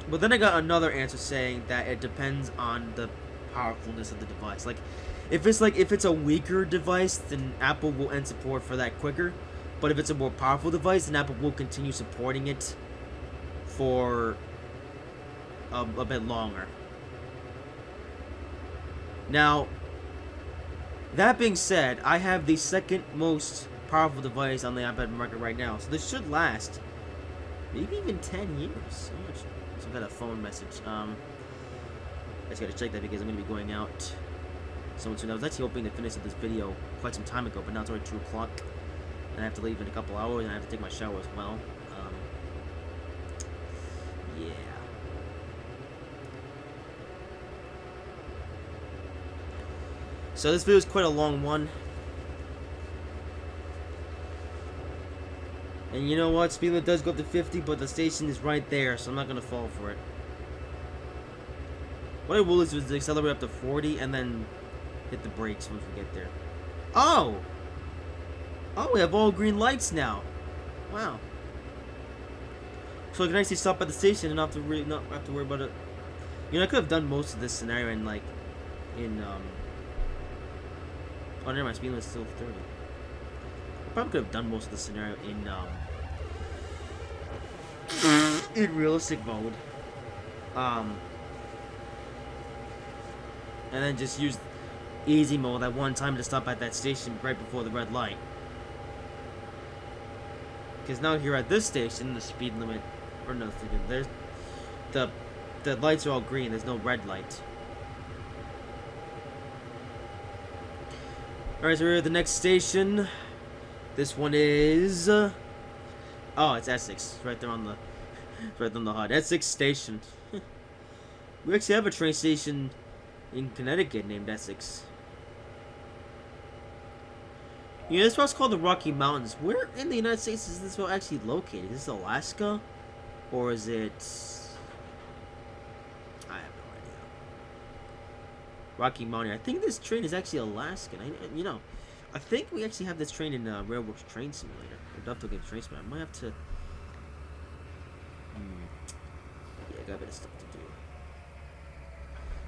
But then I got another answer saying that it depends on the powerfulness of the device. Like if it's a weaker device, then Apple will end support for that quicker. But if it's a more powerful device, then Apple will continue supporting it for a bit longer. Now, that being said, I have the second most powerful device on the iPad market right now, so this should last maybe even 10 years. I'm not sure. So I got a phone message. I just gotta check that because I'm gonna be going out soon. I was actually hoping to finish this video quite some time ago, but now it's already 2 o'clock, and I have to leave in a couple hours, and I have to take my shower as well. Yeah. So this video is quite a long one. And you know what? Speed limit does go up to 50, but the station is right there, so I'm not going to fall for it. What I will is to accelerate up to 40 and then hit the brakes once we get there. Oh! Oh, we have all green lights now. Wow. So I can actually stop at the station and not have to worry about it. You know, I could have done most of this scenario in oh, never mind, speed limit's still 30. I probably could have done most of the scenario in realistic mode. And then just use easy mode that one time to stop at that station right before the red light. Because now here at this station, the speed limit, or no, there's the lights are all green. There's no red light. Alright, so we're at the next station. This one is oh, it's Essex. It's right there on the HUD. Essex Station. We actually have a train station in Connecticut named Essex. You know, this route's called the Rocky Mountains. Where in the United States is this route actually located? Is this Alaska? Or is it... I have no idea. Rocky Mountaineer. I think this train is actually Alaskan. You know, I think we actually have this train in Railroad's Trainz Simulator. I'd love to get a train simulator. I might have to... Yeah, I got a bit of stuff to do.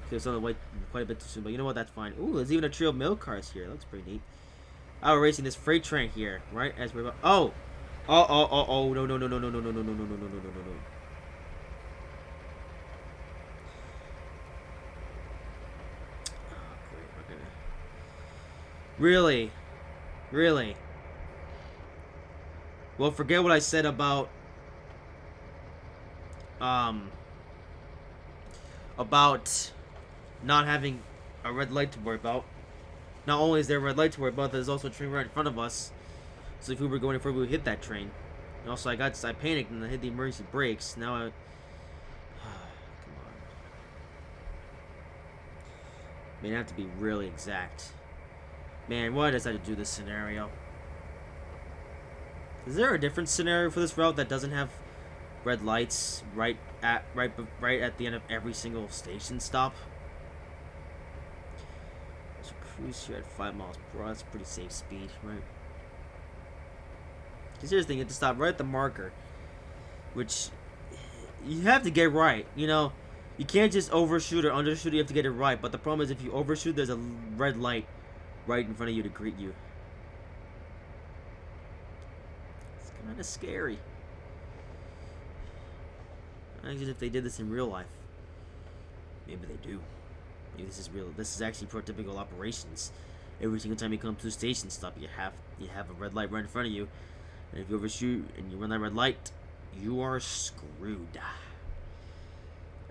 Okay, it's only quite a bit too soon, but you know what? That's fine. Ooh, there's even a trio of mail cars here. That looks pretty neat. Oh, we're racing this freight train here, right? As we're about... Oh! Oh, no. Really? Really? Well, forget what I said about not having a red light to worry about. Not only is there a red light to worry about, there's also a train right in front of us. So if we were going forward, we would hit that train. And also, I panicked and I hit the emergency brakes. Now I... Come on. Man, I have to be really exact. Man, why does I have to do this scenario? Is there a different scenario for this route that doesn't have red lights right at the end of every single station stop? Cruise here at 5 miles per hour. That's pretty safe speed, right? Because here's the thing, you have to stop right at the marker, which you have to get right. You know, you can't just overshoot or undershoot. You have to get it right. But the problem is, if you overshoot, there's a red light right in front of you to greet you. It's kind of scary. Imagine if they did this in real life. Maybe they do. Maybe this is real. This is actually prototypical operations. Every single time you come to a station stop, you have a red light right in front of you, and if you overshoot and you run that red light, you are screwed.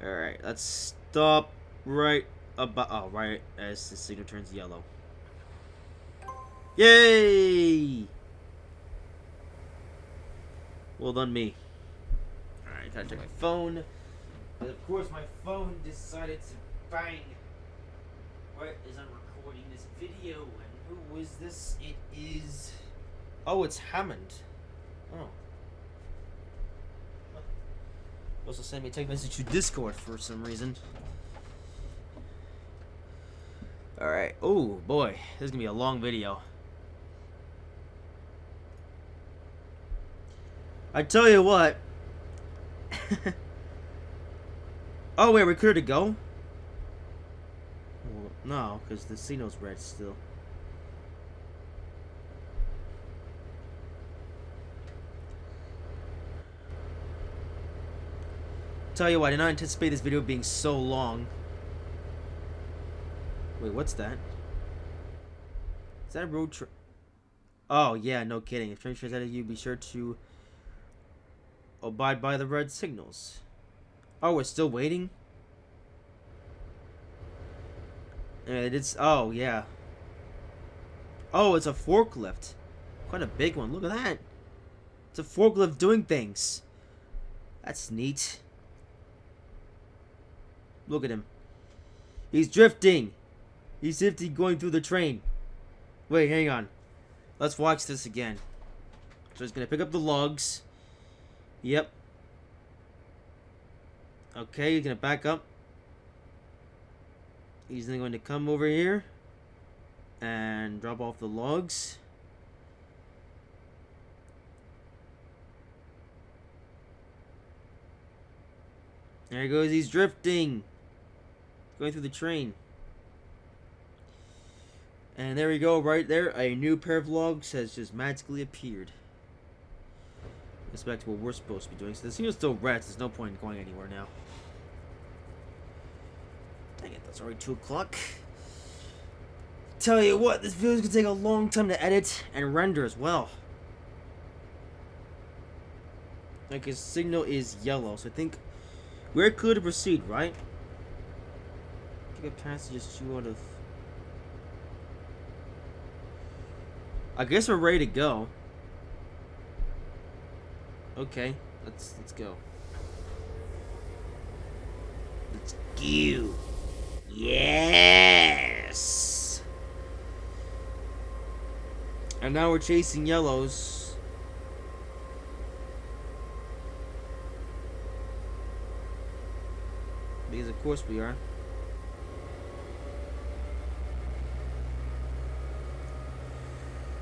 All right, let's stop right about right as the signal turns yellow. Yay! Well done, me. All right, gotta check my phone. But of course, my phone decided to bang. What is I'm recording this video, and who is this? It is. Oh, it's Hammond. Oh. Also sent me a text message to Discord for some reason. Alright. Oh, boy. This is gonna be a long video. I tell you what. Oh, wait, we're clear to go? Well, no, because the signal's red still. Tell you what, I did not anticipate this video being so long. Wait, what's that? Is that a road trip? Oh, yeah, no kidding. If train trains out of you, be sure to abide by the red signals. Oh, we're still waiting? It's, oh, yeah. Oh, it's a forklift. Quite a big one. Look at that. It's a forklift doing things. That's neat. Look at him. He's drifting. He's drifting going through the train. Wait, hang on. Let's watch this again. So he's going to pick up the logs. Yep. Okay, he's going to back up. He's then going to come over here and drop off the logs. There he goes. He's drifting. Going through the train. And there we go, right there. A new pair of logs has just magically appeared. Let's back to what we're supposed to be doing. So the signal's still red. There's no point in going anywhere now. Dang it, that's already 2 o'clock. Tell you what, this video's gonna take a long time to edit and render as well. Like, his signal is yellow, so I think we're clear to proceed, right? Pick up passages 2 out of. I guess we're ready to go. Okay, let's go. Let's go. Yes. And now we're chasing yellows. Because of course we are.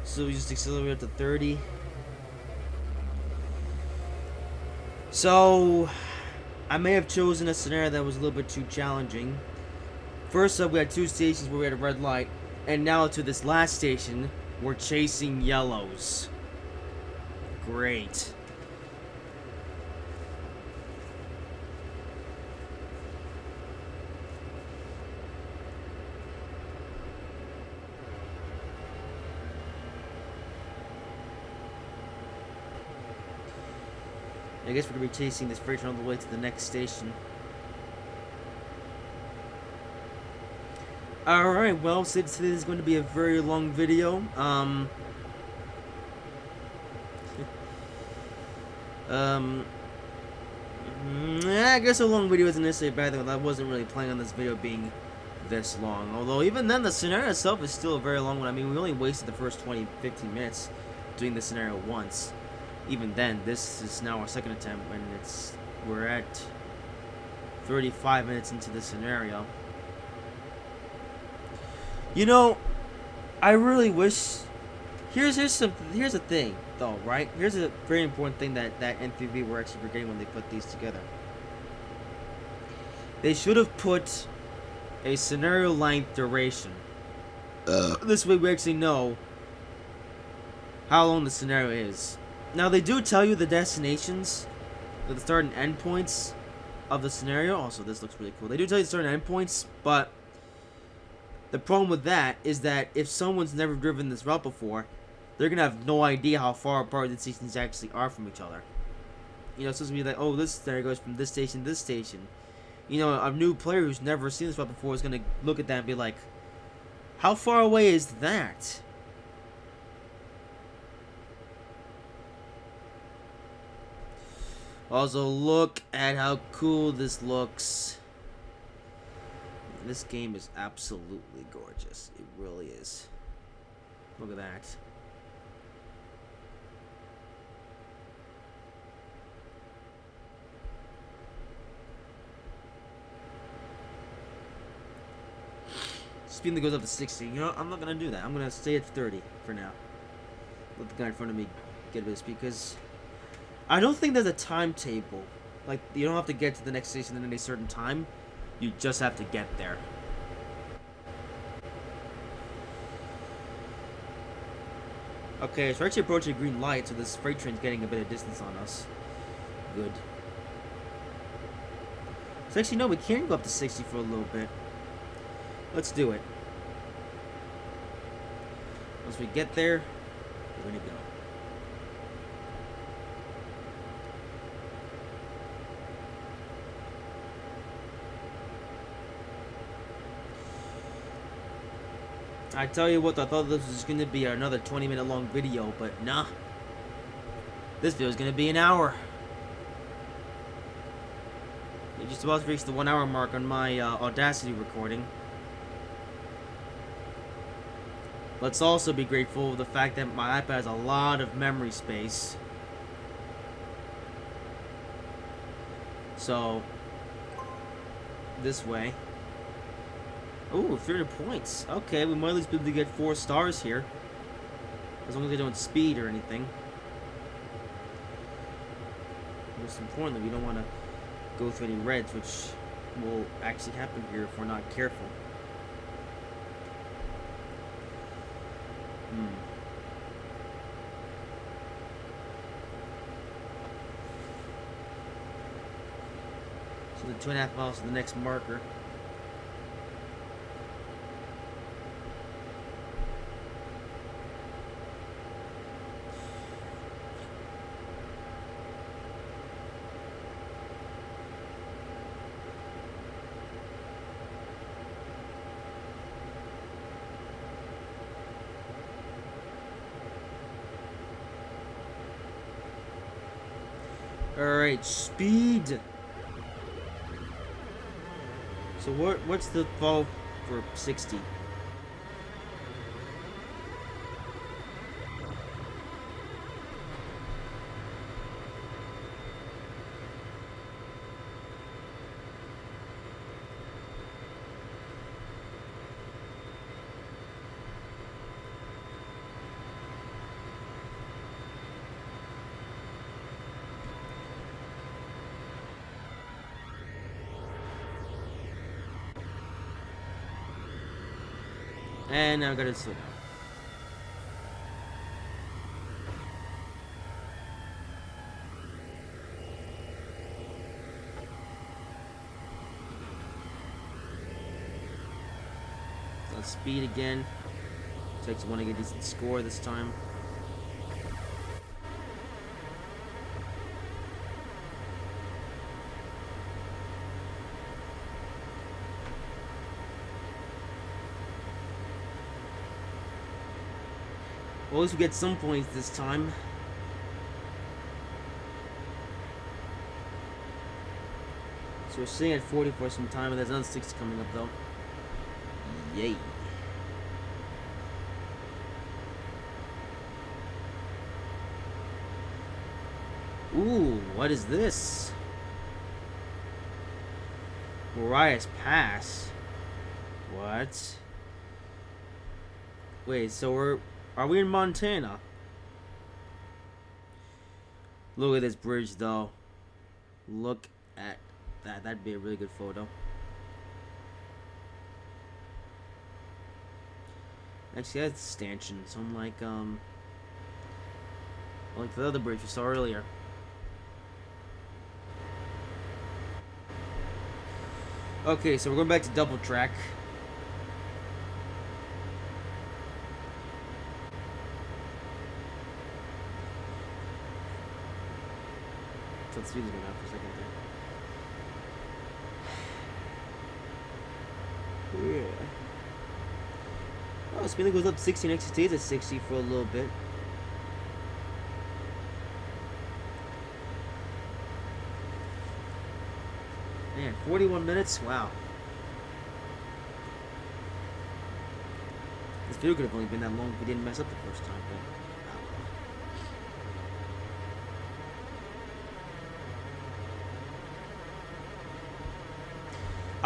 So we just accelerate to 30. So I may have chosen a scenario that was a little bit too challenging. First up, we had 2 stations where we had a red light, and now to this last station, we're chasing yellows. Great. I guess we're going to be chasing this freight train all the way to the next station. Alright, well, since today is going to be a very long video, I guess a long video isn't necessarily a bad thing, but I wasn't really planning on this video being this long. Although, even then, the scenario itself is still a very long one. I mean, we only wasted the first 20-15 minutes doing the scenario once. Even then, this is now our second attempt, and we're at 35 minutes into the scenario. You know, I really wish. Here's a thing though, right? Here's a very important thing that NPV were actually forgetting when they put these together. They should have put a scenario length duration. This way we actually know how long the scenario is. Now they do tell you the destinations, the start and end points of the scenario. Also, this looks really cool. They do tell you the start and end points, but the problem with that is that if someone's never driven this route before, they're gonna have no idea how far apart the stations actually are from each other. You know, it's supposed to be like, oh, this scenario goes from this station to this station. You know, a new player who's never seen this route before is gonna look at that and be like, how far away is that? Also, look at how cool this looks. This game is absolutely gorgeous. It really is. Look at that. Speed that goes up to 60. You know, I'm not gonna do that. I'm gonna stay at 30 for now. Let the guy in front of me get a bit of speed, because I don't think there's a timetable. Like, you don't have to get to the next station in any certain time. You just have to get there. Okay, so we're actually approaching a green light, so this freight train's getting a bit of distance on us. Good. So actually, no, we can go up to 60 for a little bit. Let's do it. Once we get there, we're gonna go. I tell you what, I thought this was going to be another 20-minute long video, but nah. This video is going to be an hour. We're just about to reach the 1 hour mark on my Audacity recording. Let's also be grateful for the fact that my iPad has a lot of memory space. So, this way. Ooh, 300 points. Okay, we might at least be able to get 4 stars here. As long as they don't speed or anything. Most importantly, we don't want to go through any reds, which will actually happen here if we're not careful. So the 2.5 miles to the next marker. Alright, speed. So what's the fall for 60? And now I gotta slow down. Let's speed again. Takes one to get a decent score this time. Well, at least we get some points this time. So we're sitting at 40 for some time, and there's another 60 coming up, though. Yay. Ooh, what is this? Mariah's Pass. What? Wait, so are we in Montana? Look at this bridge, though. Look at that. That'd be a really good photo. Actually, that's stanchions, unlike like the other bridge we saw earlier. Okay, so we're going back to double track. So let's see this one out for a second there. Yeah. Oh, speed goes up to 60 next to stays at 60 for a little bit. Man, 41 minutes? Wow. This video could have only been that long if we didn't mess up the first time, but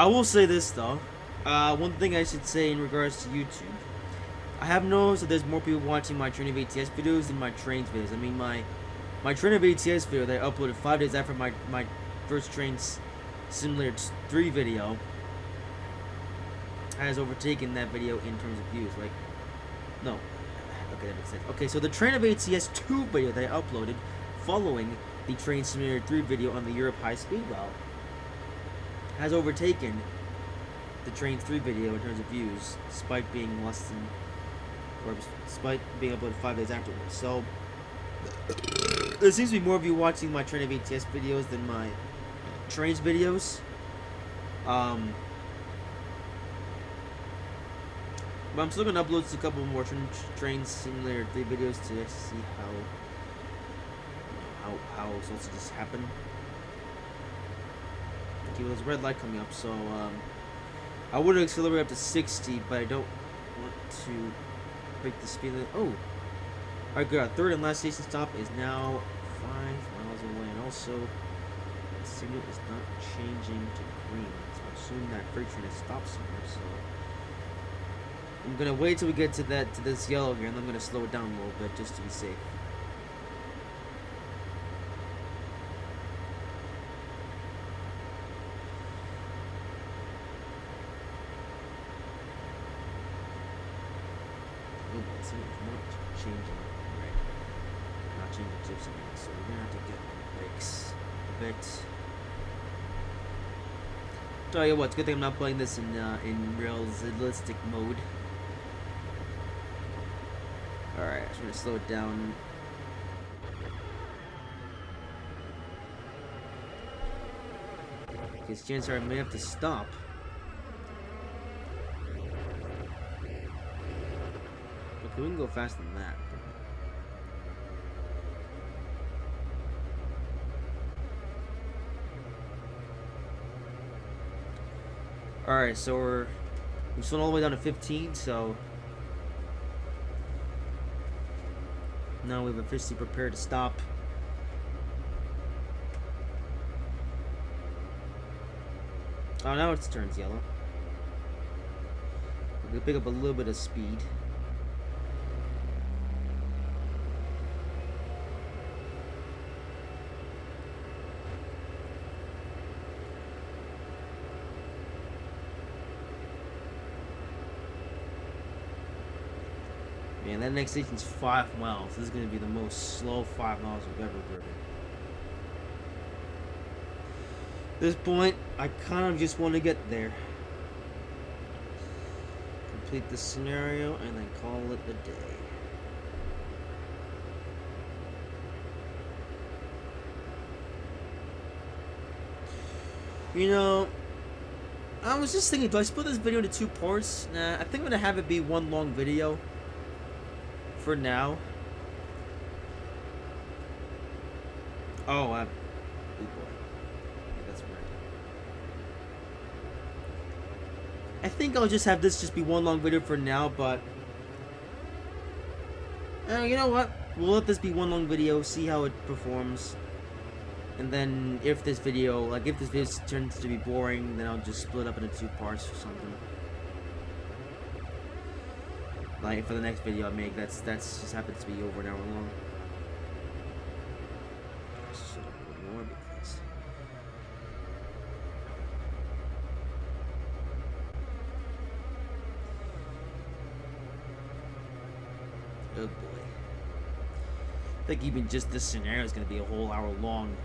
I will say this though. One thing I should say in regards to YouTube, I have noticed that there's more people watching my Train of ATS videos than my Trainz videos. I mean, my Train of ATS video that I uploaded 5 days after my first Trainz Simulator 3 video has overtaken that video in terms of views. Like, no. Okay, that makes sense. Okay, so the Train of ATS 2 video that I uploaded following the Trainz Simulator 3 video on the Europe High Speed Well has overtaken the Trainz 3 video in terms of views, despite being less than, or despite being uploaded 5 days afterwards. So there seems to be more of you watching my Train of ATS videos than my Trainz videos. But I'm still gonna upload a couple more Trainz Simulator 3 videos to see how it's supposed to just happen. Okay, well, there's a red light coming up, so I would accelerate up to 60, but I don't want to break the speed limit. Oh, alright, good. Our third and last station stop is now 5 miles away, and also the signal is not changing to green, so I assume that freight train has stopped somewhere. So I'm gonna wait till we get to this yellow here, and I'm gonna slow it down a little bit just to be safe. It's not changing red. Not changing gypsy, so we're gonna have to get on the brakes a bit. Tell you what, it's a good thing I'm not playing this in realistic mode. Alright, so we're gonna slow it down. Because chances are I may have to stop. Okay, we can go faster than that. Alright, so we've slowed all the way down to 15, so now we've officially prepared to stop. Oh, now it turns yellow. We're gonna pick up a little bit of speed. Man, that next station's 5 miles. This is going to be the most slow 5 miles we've ever driven. At this point, I kind of just want to get there. Complete this scenario and then call it a day. You know, I was just thinking, do I split this video into 2 parts? Nah, I think I'm going to have it be one long video. For now. Oh, oh boy. That's right. I think I'll just have this just be one long video for now, but you know what? We'll let this be one long video, see how it performs. And then if this video turns to be boring, then I'll just split up into 2 parts or something. like for the next video I make. That's just happens to be over an hour long. Shut up a little more because. Oh boy. I think even just this scenario is going to be a whole hour long.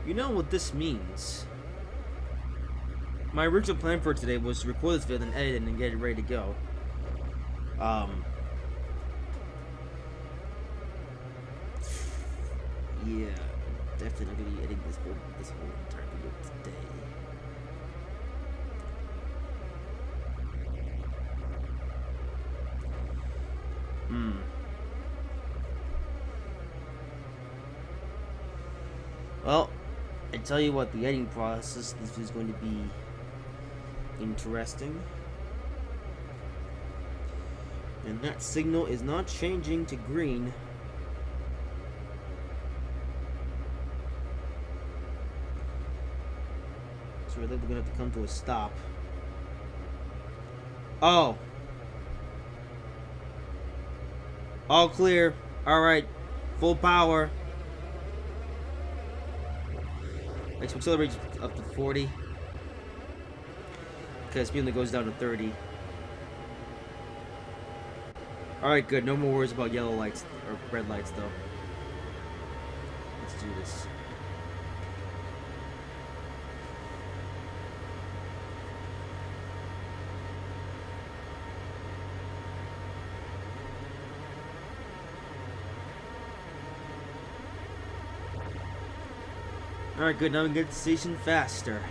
You know what this means? My original plan for today was to record this video and edit it and get it ready to go. Yeah, definitely not gonna be editing this whole entire video today. Well, I tell you what, the editing process, this is going to be interesting. And that signal is not changing to green. So I think we're gonna have to come to a stop. Oh. All clear. Alright. Full power. Let's accelerate up to 40. Because speed only goes down to 30. Alright, good. No more worries about yellow lights or red lights, though. Let's do this. Alright, good. Now we can get to the station faster.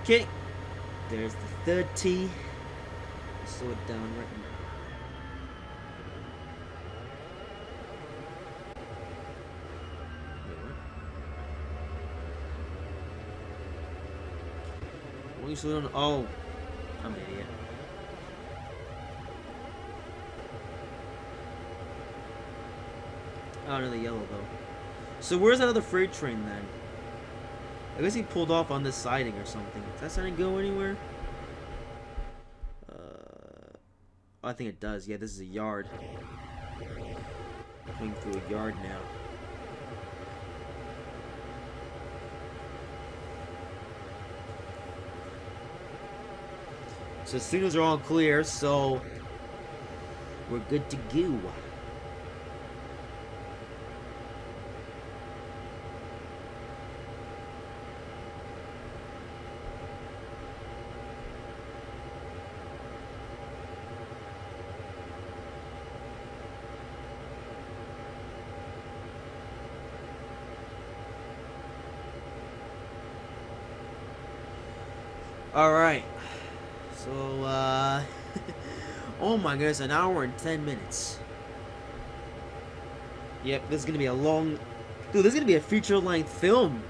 Okay. There's the third T. Slow it down right now. Oh, I'm an idiot. Oh, another yellow though. So where's that other freight train then? I guess he pulled off on this siding or something. Does that siding go anywhere? I think it does. Yeah, this is a yard. Going through a yard now. So the signals are all clear, so we're good to go. All right. So, oh my goodness, an hour and 10 minutes. Yep, this is gonna be a long... Dude, this is gonna be a feature-length film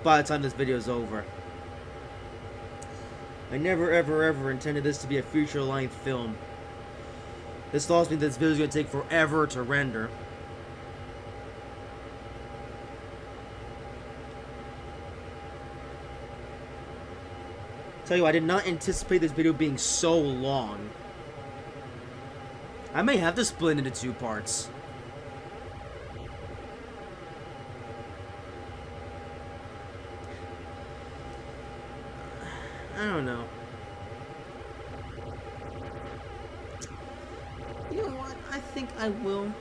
by the time this video is over. I never, ever, ever intended this to be a feature-length film. This tells me this video is gonna take forever to render. Tell you, I did not anticipate this video being so long. I may have to split into 2 parts. I don't know. You know what? I think I will.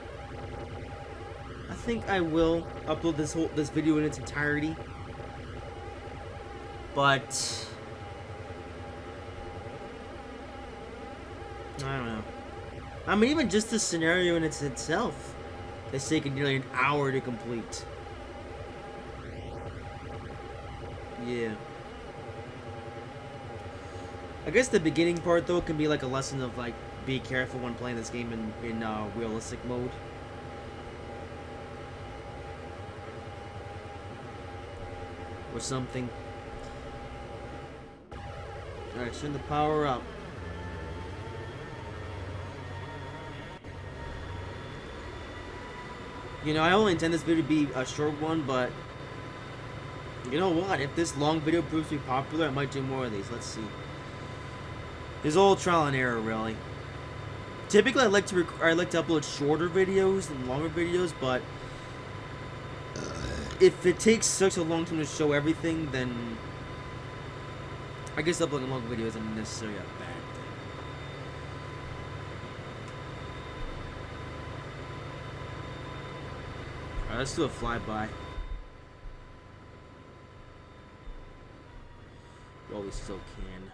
I think I will upload this video in its entirety. But I don't know. I mean, even just the scenario in itself has taken nearly an hour to complete. Yeah. I guess the beginning part, though, can be like a lesson of, like, be careful when playing this game in realistic mode. Or something. Alright, turn the power up. You know, I only intend this video to be a short one, but you know what? If this long video proves to be popular, I might do more of these. Let's see. It's all trial and error, really. Typically, I like to upload shorter videos than longer videos, but if it takes such a long time to show everything, then I guess uploading long videos isn't necessarily a bad thing. Alright, let's do a flyby. While we still can.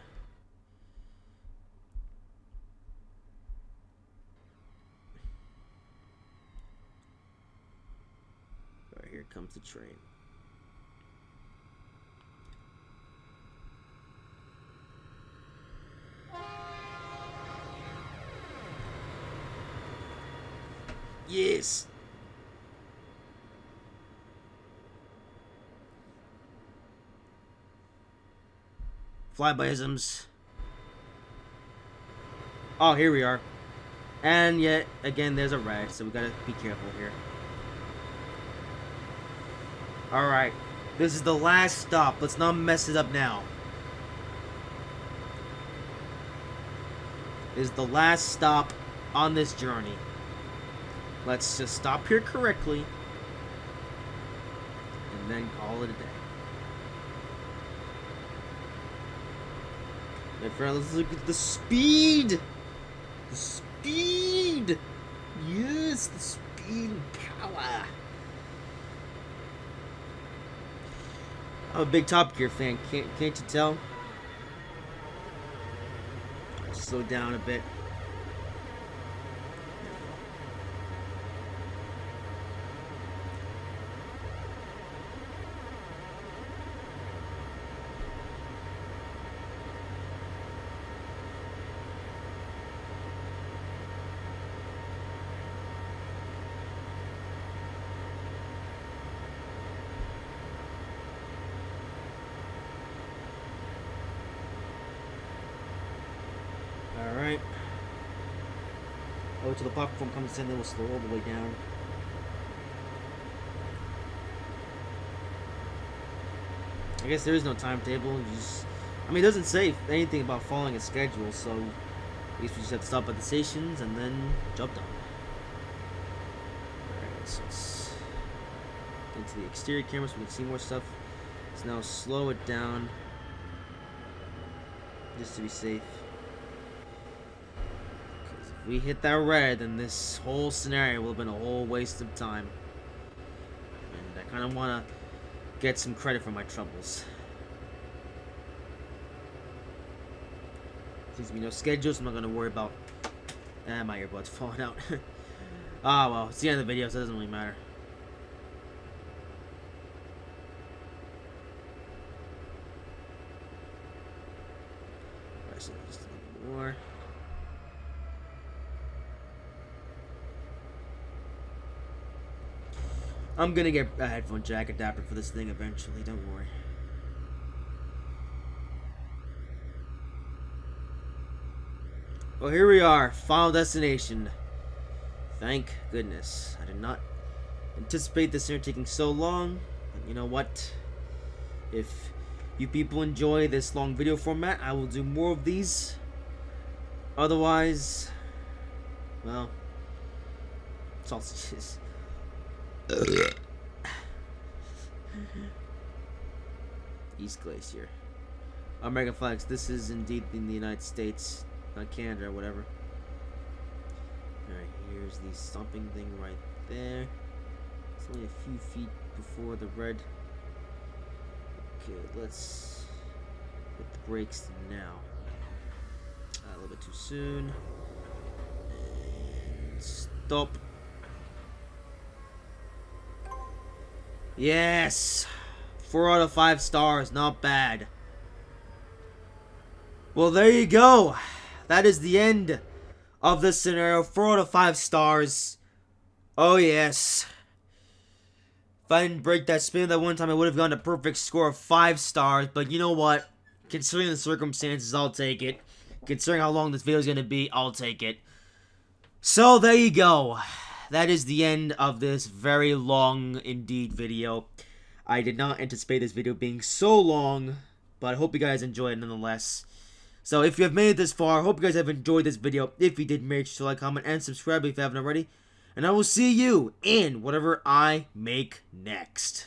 Alright, here comes the train. Yes! Flybyisms. Oh, here we are. And yet, again, there's a red, so we gotta be careful here. Alright. This is the last stop. Let's not mess it up now. This is the last stop on this journey. Let's just stop here correctly. And then call it a day. My friend, let's look at the speed! The speed! Yes, the speed and power! I'm a big Top Gear fan, can't you tell? Slow down a bit. Alright. Oh, till the platform comes in, then we'll slow all the way down. I guess there is no timetable. I mean, it doesn't say anything about following a schedule, so I guess we just have to stop at the stations and then jump down. Alright, so let's get into the exterior camera so we can see more stuff. Let's now slow it down just to be safe. If we hit that red, then this whole scenario will have been a whole waste of time. And I kind of want to get some credit for my troubles. Seems to be no schedule, so I'm not going to worry about my earbuds falling out. Ah, well, it's the end of the video, so it doesn't really matter. Alright, so just a little more. I'm gonna get a headphone jack adapter for this thing eventually, don't worry. Well, here we are, final destination. Thank goodness. I did not anticipate this here taking so long. But you know what? If you people enjoy this long video format, I will do more of these. Otherwise, well, sausages. East Glacier. American flags. This is indeed in the United States, not Canada or whatever. Alright, here's the stomping thing right there. It's only a few feet before the red. Okay, let's hit the brakes now. A little bit too soon. And stop. Yes! 4 out of 5 stars, not bad. Well, there you go. That is the end of this scenario. 4 out of 5 stars. Oh yes. If I didn't break that spin that one time, I would have gotten a perfect score of 5 stars. But you know what? Considering the circumstances, I'll take it. Considering how long this video is going to be, I'll take it. So there you go. That is the end of this very long indeed video. I did not anticipate this video being so long, but I hope you guys enjoyed it nonetheless. So if you have made it this far, I hope you guys have enjoyed this video. If you did, make sure to like, comment, and subscribe if you haven't already. And I will see you in whatever I make next.